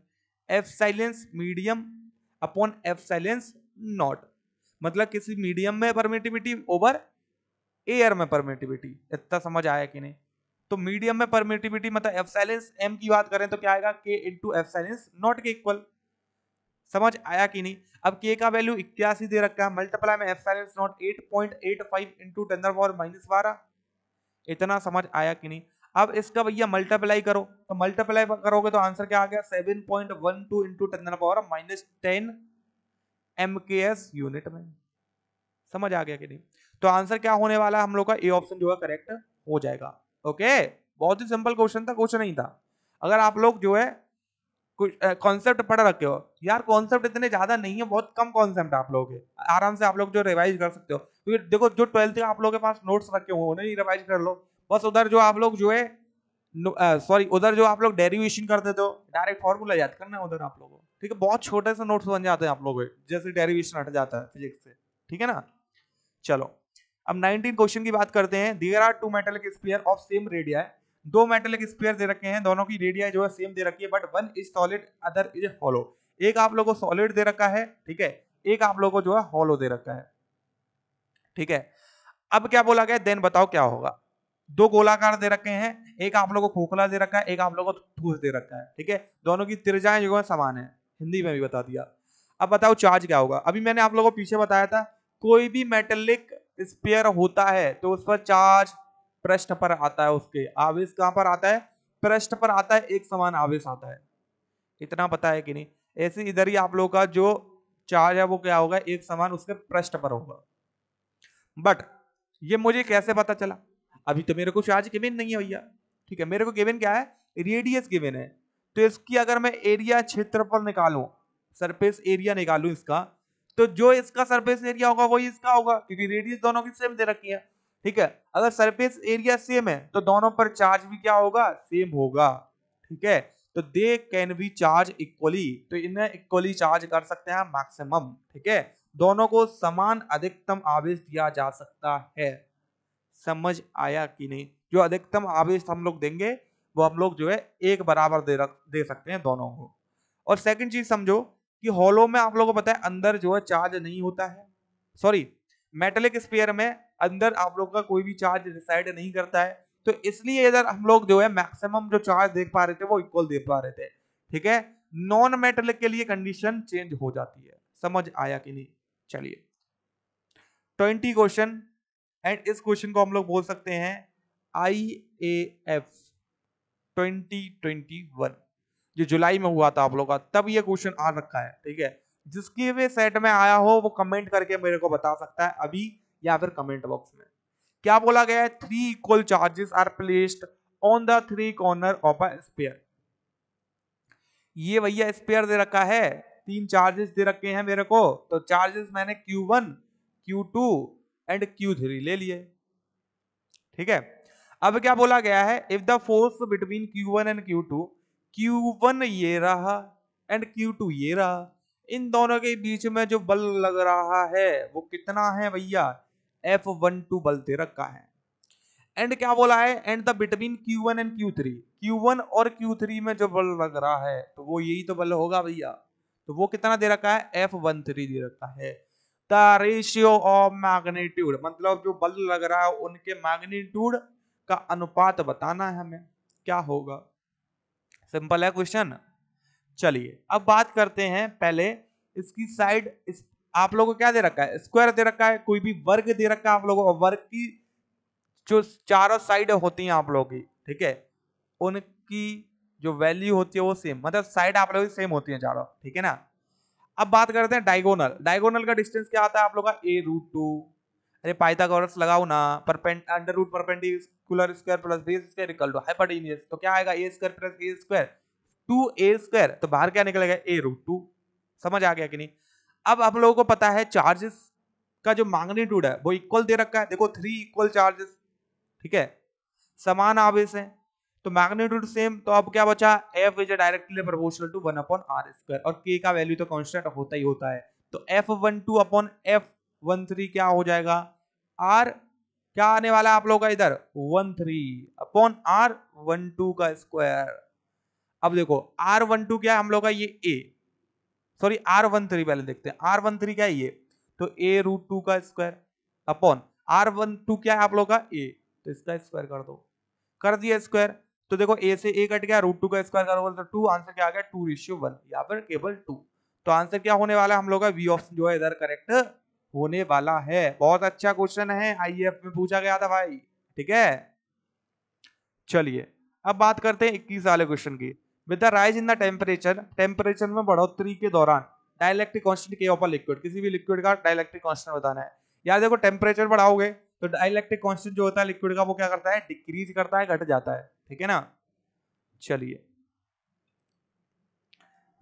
F silence medium upon F silence not. मतलब किसी मीडियम में परमिटिविटी ओवर एयर में परमिटिविटी। इतना समझ आया कि नहीं। तो मीडियम में परमिटिविटी मतलब एफ साइलेंस एम की बात करें तो क्या आएगा के इंटू एफ साइलेंस नॉट के इक्वल। समझ आया कि नहीं। अब के का वैल्यू 81 दे रखा है, मल्टीप्लाई में एफ साइलेंस नॉट 8.85 इंटू 10⁻⁻12। इतना समझ आया कि नहीं। अब इसका भैया मल्टीप्लाई करो, तो मल्टीप्लाई करोगे तो आंसर क्या आ गया 7.12 इंटू 10⁻10 MKS यूनिट में। समझ आ गया कि नहीं। तो आंसर क्या होने वाला है हम लोग का, ए ऑप्शन जो है करेक्ट हो जाएगा। ओके, बहुत ही सिंपल क्वेश्चन था, कुछ नहीं था। अगर आप लोग जो है कुछ कॉन्सेप्ट पढ़ रखे हो, यार कॉन्सेप्ट इतने ज्यादा नहीं है, बहुत कम कॉन्सेप्ट आप लोग के, आराम से आप लोग जो रिवाइज कर सकते हो। क्योंकि देखो जो 12th के आप लोगों के पास नोट्स रखे हुए उन्हें ही रिवाइज कर लो। बस उधर जो आप लोग जो है सॉरी उधर जो आप लोग डेरिवेशन कर देते हो, डायरेक्ट फॉर्मूला याद करना है उधर आप लोगों को। ठीक है, बहुत छोटे से नोट्स बन जाते हैं आप लोगों के, जैसे डेरिवेशन हट जाता है फिजिक्स से। ठीक है ना। चलो अब 19 क्वेश्चन की बात करते हैं। There are two metallic sphere of same radii. दो मेटालिक स्फीयर दे रखे हैं, दोनों की रेडिया जो है सेम दे रखी है, but one is solid other is hollow. एक आप लोगों को सॉलिड दे रखा है, ठीक है, एक आप लोगों को जो है हॉलो दे रखा है। ठीक है, अब क्या बोला गया, देन बताओ क्या होगा। दो गोलाकार दे रखे हैं, एक आप लोगों को खोखला दे रखा है, एक आप लोगों को ठोस दे रखा है। ठीक है, दोनों की त्रिज्याएं जो है समान है, हिंदी में भी बता दिया। अब बताओ चार्ज क्या होगा। अभी मैंने आप लोगों को पीछे बताया था, कोई भी मेटेलिक स्फीयर होता है तो उस पर चार्ज पृष्ठ पर आता है, उसके आवेश कहां पर आता है, पृष्ठ पर आता है, एक समान आवेश आता है। इतना पता है कि नहीं। ऐसे इधर ही आप लोगों का जो चार्ज है वो क्या होगा, एक समान उसके पृष्ठ पर होगा। बट ये मुझे कैसे पता चला, अभी तो मेरे को चार्ज गिवन नहीं है भैया। ठीक है, मेरे को गिवन क्या है, रेडियस गिवन है। तो इसकी अगर मैं एरिया क्षेत्रफल निकालूं, सरफेस एरिया निकालूं इसका, तो जो इसका सरफेस एरिया होगा वही इसका होगा, क्योंकि रेडियस दोनों की सेम दे रखी है। ठीक है, अगर सरफेस एरिया सेम है तो दोनों पर चार्ज भी क्या होगा, सेम होगा। ठीक है, तो they can be charge equally, तो इन्हें इक्वली चार्ज कर सकते हैं मैक्सिमम। ठीक है, दोनों को समान अधिकतम आवेश दिया जा सकता है। समझ आया कि नहीं। जो अधिकतम आवेश हम लोग देंगे वो हम लोग जो है एक बराबर दे सकते हैं दोनों को। और सेकंड चीज समझो कि हॉलो में आप लोगों को पता है अंदर जो है चार्ज नहीं होता है, सॉरी मेटेलिक स्फीयर में अंदर आप लोग का कोई भी चार्ज रिसाइड नहीं करता है। तो इसलिए इधर हम लोग जो है मैक्सिमम जो चार्ज देख पा रहे थे वो इक्वल देख पा रहे थे। ठीक है, नॉन मेटेलिक के लिए कंडीशन चेंज हो जाती है। समझ आया कि नहीं। चलिए 20 क्वेश्चन, एंड इस क्वेश्चन को हम लोग बोल सकते हैं IAF 2021, जो जुलाई में हुआ था आप लोग का, तब ये क्वेश्चन आ रखा है। ठीक है, जिसकी भी सेट में आया हो वो कमेंट करके मेरे को बता सकता है अभी या फिर कमेंट बॉक्स में। क्या बोला गया है, 3 equal charges are placed on the 3 corner of a sphere. ये भैया स्पेयर दे रखा है, 3 चार्जेस दे रखे हैं मेरे को, तो चार्जेस मैंने Q1 Q2 एंड Q3 ले लिए। ठीक है, अब क्या बोला गया है, if the force between Q1 and Q2, Q1 ये रहा एंड Q2 ये रहा, इन दोनों के बीच में जो बल लग रहा है वो कितना है भैया, F12 बल दे रखा है। एंड क्या बोला है, and the between Q1 and Q3, Q1 और Q3 में जो बल लग रहा है तो वो यही तो बल होगा भैया। तो वो कितना दे रखा है, F13 दे रखा है। द रेशियो ऑफ मैग्नीट्यूड, मतलब जो बल लग रहा है उनके मैग्नीट्यूड का अनुपात बताना है हमें, क्या होगा। सिंपल है क्वेश्चन। चलिए अब बात करते हैं पहले इसकी साइड। आप लोगों को क्या दे रखा है, स्क्वायर दे रखा है, कोई भी वर्ग दे रखा है आप लोगों को, वर्ग की जो चारों साइड होती हैं आप लोगों की, ठीक है, उनकी जो वैल्यू होती है वो सेम, मतलब साइड आप लोगों की सेम होती है चारों, ठीक है ना। अब बात करते हैं डायगोनल। डायगोनल का डिस्टेंस क्या आता है आप लोग का, a√2। अरे पाइथागोरस लगाओ ना, under root perpendicular square plus base square equal to hypotenuse, तो क्या आएगा a square plus a square 2a square, तो बाहर क्या निकलेगा a√2। समझ आ गया कि नहीं। अब आप लोगों को पता है चार्जेस का जो मैग्नीट्यूड है वो इक्वल दे रखा है, देखो 3 इक्वल चार्जेस, ठीक है, समान आवेश है, तो मैग्नीट्यूड सेम, तो अब क्या बचा, F is directly proportional to 1/r², और K का वैल्यू तो कांस्टेंट होता ही होता है, तो F12 अपॉन F13 क्या हो जाएगा, R क्या आने वाला है आप लोगों का इधर 13 अपॉन R12 का स्क्वायर। अब देखो R12 क्या है हम लोग का, ये A, सॉरी R13 पहले देखते हैं, R13 क्या है ये, तो a√2 का स्क्वायर अपॉन R12 क्या है आप लोग का A, तो इसका स्क्वायर कर दिया स्क्वायर। तो देखो a से a कट गया, √2 का स्क्वायर करोगे तो 2, आंसर क्या आ गया 2:1, यहाँ पर केवल 2। तो आंसर क्या होने वाला है हम लोग का, बी ऑप्शन जो है इधर करेक्ट होने वाला है। बहुत अच्छा क्वेश्चन है, आईएएफ में पूछा गया था भाई, ठीक है। चलिए अब बात करते हैं 21 वाले क्वेश्चन की। With the rise in the temperature में बढ़ोतरी के दौरान डाइलेक्ट्रिक कांस्टेंट के ऊपर लिक्विड, किसी भी लिक्विड का डाइलेक्ट्रिक कांस्टेंट बताना है। यार देखो टेम्परेचर बढ़ाओगे तो डाइलेक्ट्रिक कांस्टेंट जो होता है लिक्विड का वो क्या करता है, डिक्रीज करता है, घट जाता है, ठीक है ना। चलिए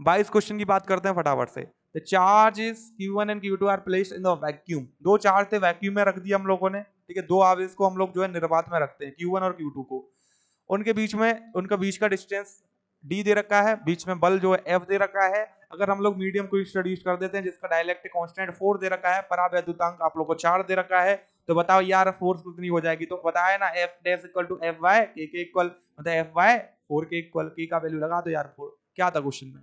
22 क्वेश्चन की बात करते हैं फटाफट से। The charges Q1 and Q2 are placed in the vacuum, दो चार्ज थे वैक्यूम में रख दिया हम लोगों ने, ठीक है, दो आवेश को हम लोग जो है निर्वात में रखते हैं Q1 और Q2 को, उनके बीच में, उनका बीच का डिस्टेंस d दे रखा है, बीच में बल जो है F दे रखा है। अगर हम लोग मीडियम को इंट्रोड्यूस कर देते हैं जिसका डाइलेक्ट्रिक कांस्टेंट 4 दे रखा है, परावैद्युतांक आप लोग को 4 दे रखा है, तो बताओ यार फोर्स कितनी हो जाएगी, तो बताया ना F dash equal to Fy, K के इक्वल मतलब Fy 4 के इक्वल, K का वैल्यू लगा दो यार 4, क्या था क्वेश्चन में,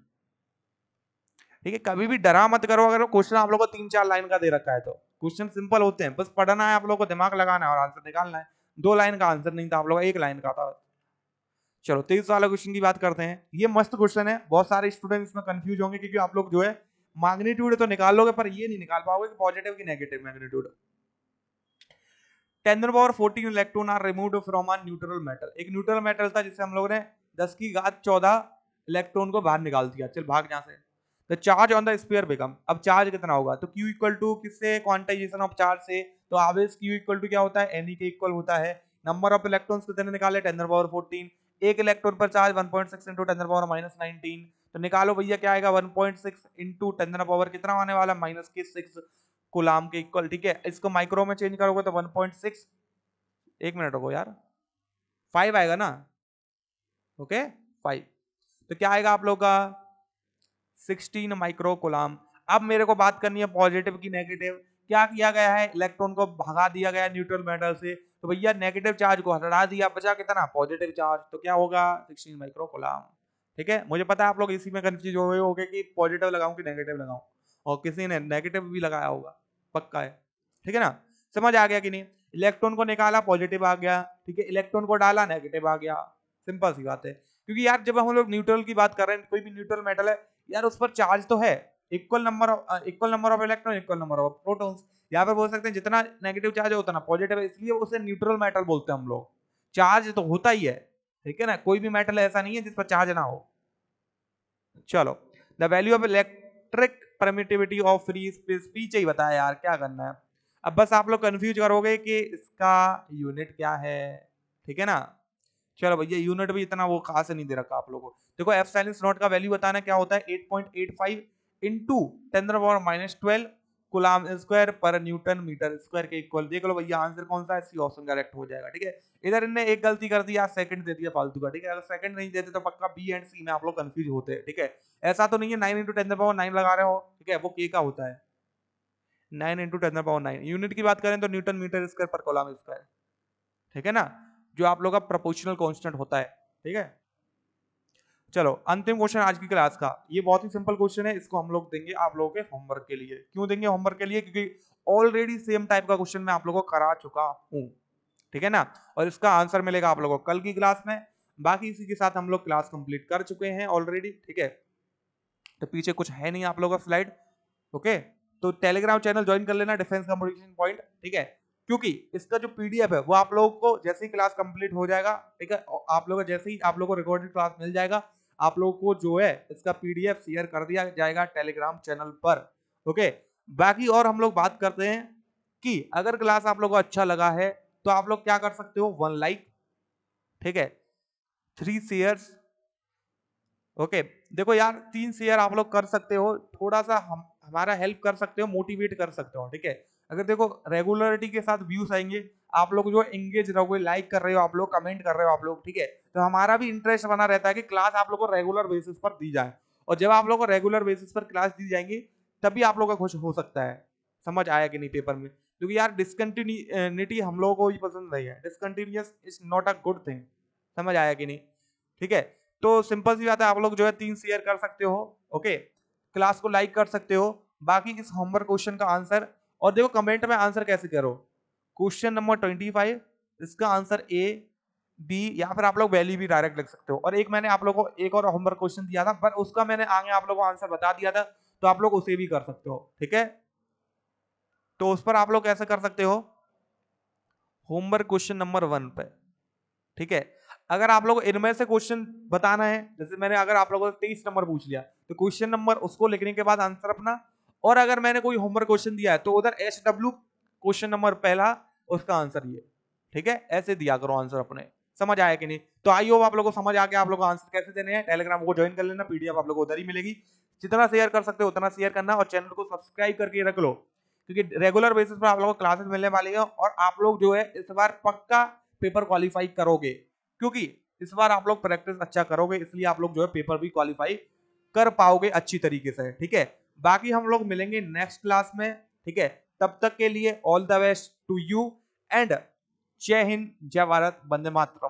ठीक है। कभी भी डरा मत करो, अगर क्वेश्चन आप लोगों को 3-4 लाइन का दे रखा है तो क्वेश्चन सिंपल होते हैं, बस पढ़ना है आप लोगों को, दिमाग लगाना है और आंसर निकालना है। 2 लाइन का आंसर नहीं था आप लोग, 1 लाइन का था। चलो 23 वाला क्वेश्चन की बात करते हैं। ये मस्त क्वेश्चन है, बहुत सारे स्टूडेंट इसमें कंफ्यूज होंगे क्योंकि आप लोग जो है मैग्नीट्यूड तो निकाल लोगे पर ये नहीं निकाल पाओगे कि पॉजिटिव की negative magnitude. 10⁻14 electron are removed from a neutral metal, एक न्यूट्रल मेटल था जिससे हम लोगों ने 10⁻14 इलेक्ट्रॉन को बाहर निकाल दिया, चल भाग जहां से। The charge on the sphere become, अब चार्ज कितना होगा, तो Q इक्वल टू किससे, क्वांटाइजेशन ऑफ चार्ज से, तो आवेश Q इक्वल टू क्या होता है, Ne के इक्वल होता है। नंबर ऑफ इलेक्ट्रॉन्स कितने निकाले 10⁻14, एक इलेक्ट्रॉन पर चार्ज 1.6 इंटू 10⁻−19, तो निकालो भैया क्या आएगा 1.6 इंटू 10 कितना आने वाला -6 कूलाम के इक्वल, ठीक है। इसको माइक्रो में चेंज करोगे तो 1.6, एक मिनट रुको यार, 5 आएगा ना, ओके 5, तो क्या आएगा आप लोग का 16 माइक्रो कूलाम। अब मेरे को बात करनी है पॉजिटिव की नेगेटिव। क्या किया गया है, इलेक्ट्रॉन को भगा दिया गया न्यूट्रल मेटल से, तो भैया नेगेटिव चार्ज को हटा दिया, बचा कितना पॉजिटिव चार्ज, तो क्या होगा 16 माइक्रो कूलाम, ठीक है। मुझे पता है आप लोग इसी में कंफ्यूज हुए होंगे कि पॉजिटिव लगाऊं कि नेगेटिव लगाऊं, और किसी ने नेगेटिव भी लगाया होगा, पक्का है, ठीक है ना। समझ आ गया कि नहीं, इलेक्ट्रॉन को निकाला पॉजिटिव आ गया, ठीक है, इलेक्ट्रॉन को डाला नेगेटिव आ गया, सिंपल सी बात है। क्योंकि यार जब हम लोग न्यूट्रल की बात कर रहे हैं, कोई भी न्यूट्रल मेटल है यार उस पर चार्ज तो है, equal number of electron equal number of protons, यहाँ पर बोल सकते हैं जितना नेगेटिव चार्ज है उतना पॉजिटिव है, इसलिए उसे न्यूट्रल मेटल बोलते हैं हम लोग। चार्ज तो होता ही है, ठीक है ना, कोई भी मेटल ऐसा नहीं है जिस पर चार्ज ना हो। चलो the value of electric permittivity of free space, पीछे ही बताया यार, क्या करना है। अब बस आप लोग कंफ्यूज करोगे कि इसका यूनिट क्या है, ठीक है ना। चलो भैया यूनिट भी इतना वो खास नहीं दे रखा आप लोगों को। देखो एफ साइलेंस नॉट का वैल्यू बताना क्या होता है 8.85 इंटू 10⁻12 कूलम स्क्वायर पर न्यूटन मीटर स्क्वायर के इक्वल। देख लो भैया आंसर कौन सा है, सी ऑप्शन करेक्ट हो जाएगा। ठीक है, इधर इनने एक गलती कर दिया, सेकंड दे दिया फालतू का। ठीक है, अगर सेकंड नहीं देते तो पक्का बी एंड सी में आप लोग कंफ्यूज होते हैं। ठीक है, ऐसा तो नहीं है 9 × 10⁻9 लगा रहे हो। ठीक है, वो के का होता है 9 × 10⁻9। यूनिट की बात करें तो न्यूटन मीटर स्क्वायर पर कूलम स्क्वायर। ठीक है ना, जो आप लोग का प्रोपोर्शनल कांस्टेंट होता है। ठीक है, चलो अंतिम क्वेश्चन आज की क्लास का, ये बहुत ही सिंपल क्वेश्चन है, इसको हम लोग देंगे आप लोगों के होमवर्क के लिए। क्यों देंगे होमवर्क के लिए, क्योंकि ऑलरेडी सेम टाइप का क्वेश्चन मैं आप लोगों को करा चुका हूं। ठीक है ना, और इसका आंसर मिलेगा आप लोगों को कल की क्लास में। बाकी इसी के साथ हम लोग क्लास कंप्लीट कर चुके हैं ऑलरेडी। ठीक है, तो पीछे कुछ है नहीं आप लोगों का स्लाइड। ओके, तो टेलीग्राम चैनल ज्वाइन कर लेना, डिफेंस कम्युनिकेशन पॉइंट। ठीक है, क्योंकि इसका जो पीडीएफ है वो आप लोगों को जैसे ही क्लास कंप्लीट हो जाएगा, ठीक है, आप लोगों को जैसे ही आप लोगों को रिकॉर्डेड क्लास मिल जाएगा, आप लोगों को जो है इसका पीडीएफ शेयर कर दिया जाएगा टेलीग्राम चैनल पर। ओके, बाकी और हम लोग बात करते हैं कि अगर क्लास आप लोगों को अच्छा लगा है तो आप लोग क्या कर सकते हो, 1 लाइक, ठीक है, 3 शेयर्स। ओके, देखो यार 3 शेयर आप लोग कर सकते हो, थोड़ा सा हमारा हेल्प कर सकते हो, मोटिवेट कर सकते हो। ठीक है, अगर देखो रेगुलरिटी के साथ व्यूज आएंगे, आप लोग जो एंगेज रहोगे, लाइक कर रहे हो आप लोग, कमेंट कर रहे हो आप लोग, ठीक है, तो हमारा भी इंटरेस्ट बना रहता है कि क्लास आप लोग को रेगुलर बेसिस पर दी जाए। और जब आप लोग को रेगुलर बेसिस पर क्लास दी जाएंगी तभी आप लोग का खुश हो सकता है। समझ आया कि नहीं पेपर में, क्योंकि यार डिसकंटिन्यूटी हम लोगों को ही पसंद नहीं है, discontinuous is not a good thing. समझ आया कि नहीं, ठीक है, तो सिंपल सी बात है, आप लोग जो है 3 शेयर कर सकते हो। ओके, क्लास को लाइक कर सकते हो। बाकी इस होमवर्क क्वेश्चन का आंसर, और देखो कमेंट में आंसर कैसे करो, क्वेश्चन नंबर 25 इसका आंसर ए बी या फिर आप लोग वैल्यू भी डायरेक्ट लिख सकते हो। और एक मैंने आप लोगों को एक और होमवर्क क्वेश्चन दिया था, पर उसका मैंने आगे आप लोगों को आंसर बता दिया था, तो आप लोग उसे भी कर सकते हो। ठीक है, तो उस पर आप लोग कैसे कर सकते हो, होमवर्क क्वेश्चन नंबर 1 पे। ठीक है, अगर आप लोग इनमें से क्वेश्चन बताना है, जैसे मैंने अगर आप लोगों से 23 नंबर पूछ लिया तो क्वेश्चन नंबर उसको लिखने के बाद आंसर अपना, और अगर मैंने कोई होमवर्क क्वेश्चन दिया है तो उधर SW क्वेश्चन नंबर पहला, उसका आंसर ये। ठीक है, ऐसे दिया करो आंसर अपने। समझ आया कि नहीं, तो आई होप आप लोगों को समझ आ गया आप लोग आंसर कैसे देने हैं। टेलीग्राम को ज्वाइन कर लेना, पीडीएफ आप लोगों को उधर ही मिलेगी। जितना शेयर कर सकते हो उतना शेयर करना, और चैनल को सब्सक्राइब करके रख लो, क्योंकि रेगुलर बेसिस पर आप लोगों को क्लासेस मिलने वाली है, और आप लोग जो है इस बार पक्का पेपर क्वालिफाई करोगे, क्योंकि इस बार आप लोग प्रैक्टिस अच्छा करोगे, इसलिए आप लोग जो है पेपर भी क्वालिफाई कर पाओगे अच्छी तरीके से। ठीक है, बाकी हम लोग मिलेंगे नेक्स्ट क्लास में। ठीक है, तब तक के लिए all the best to you and जय हिंद, जय भारत, वंदे मातरम।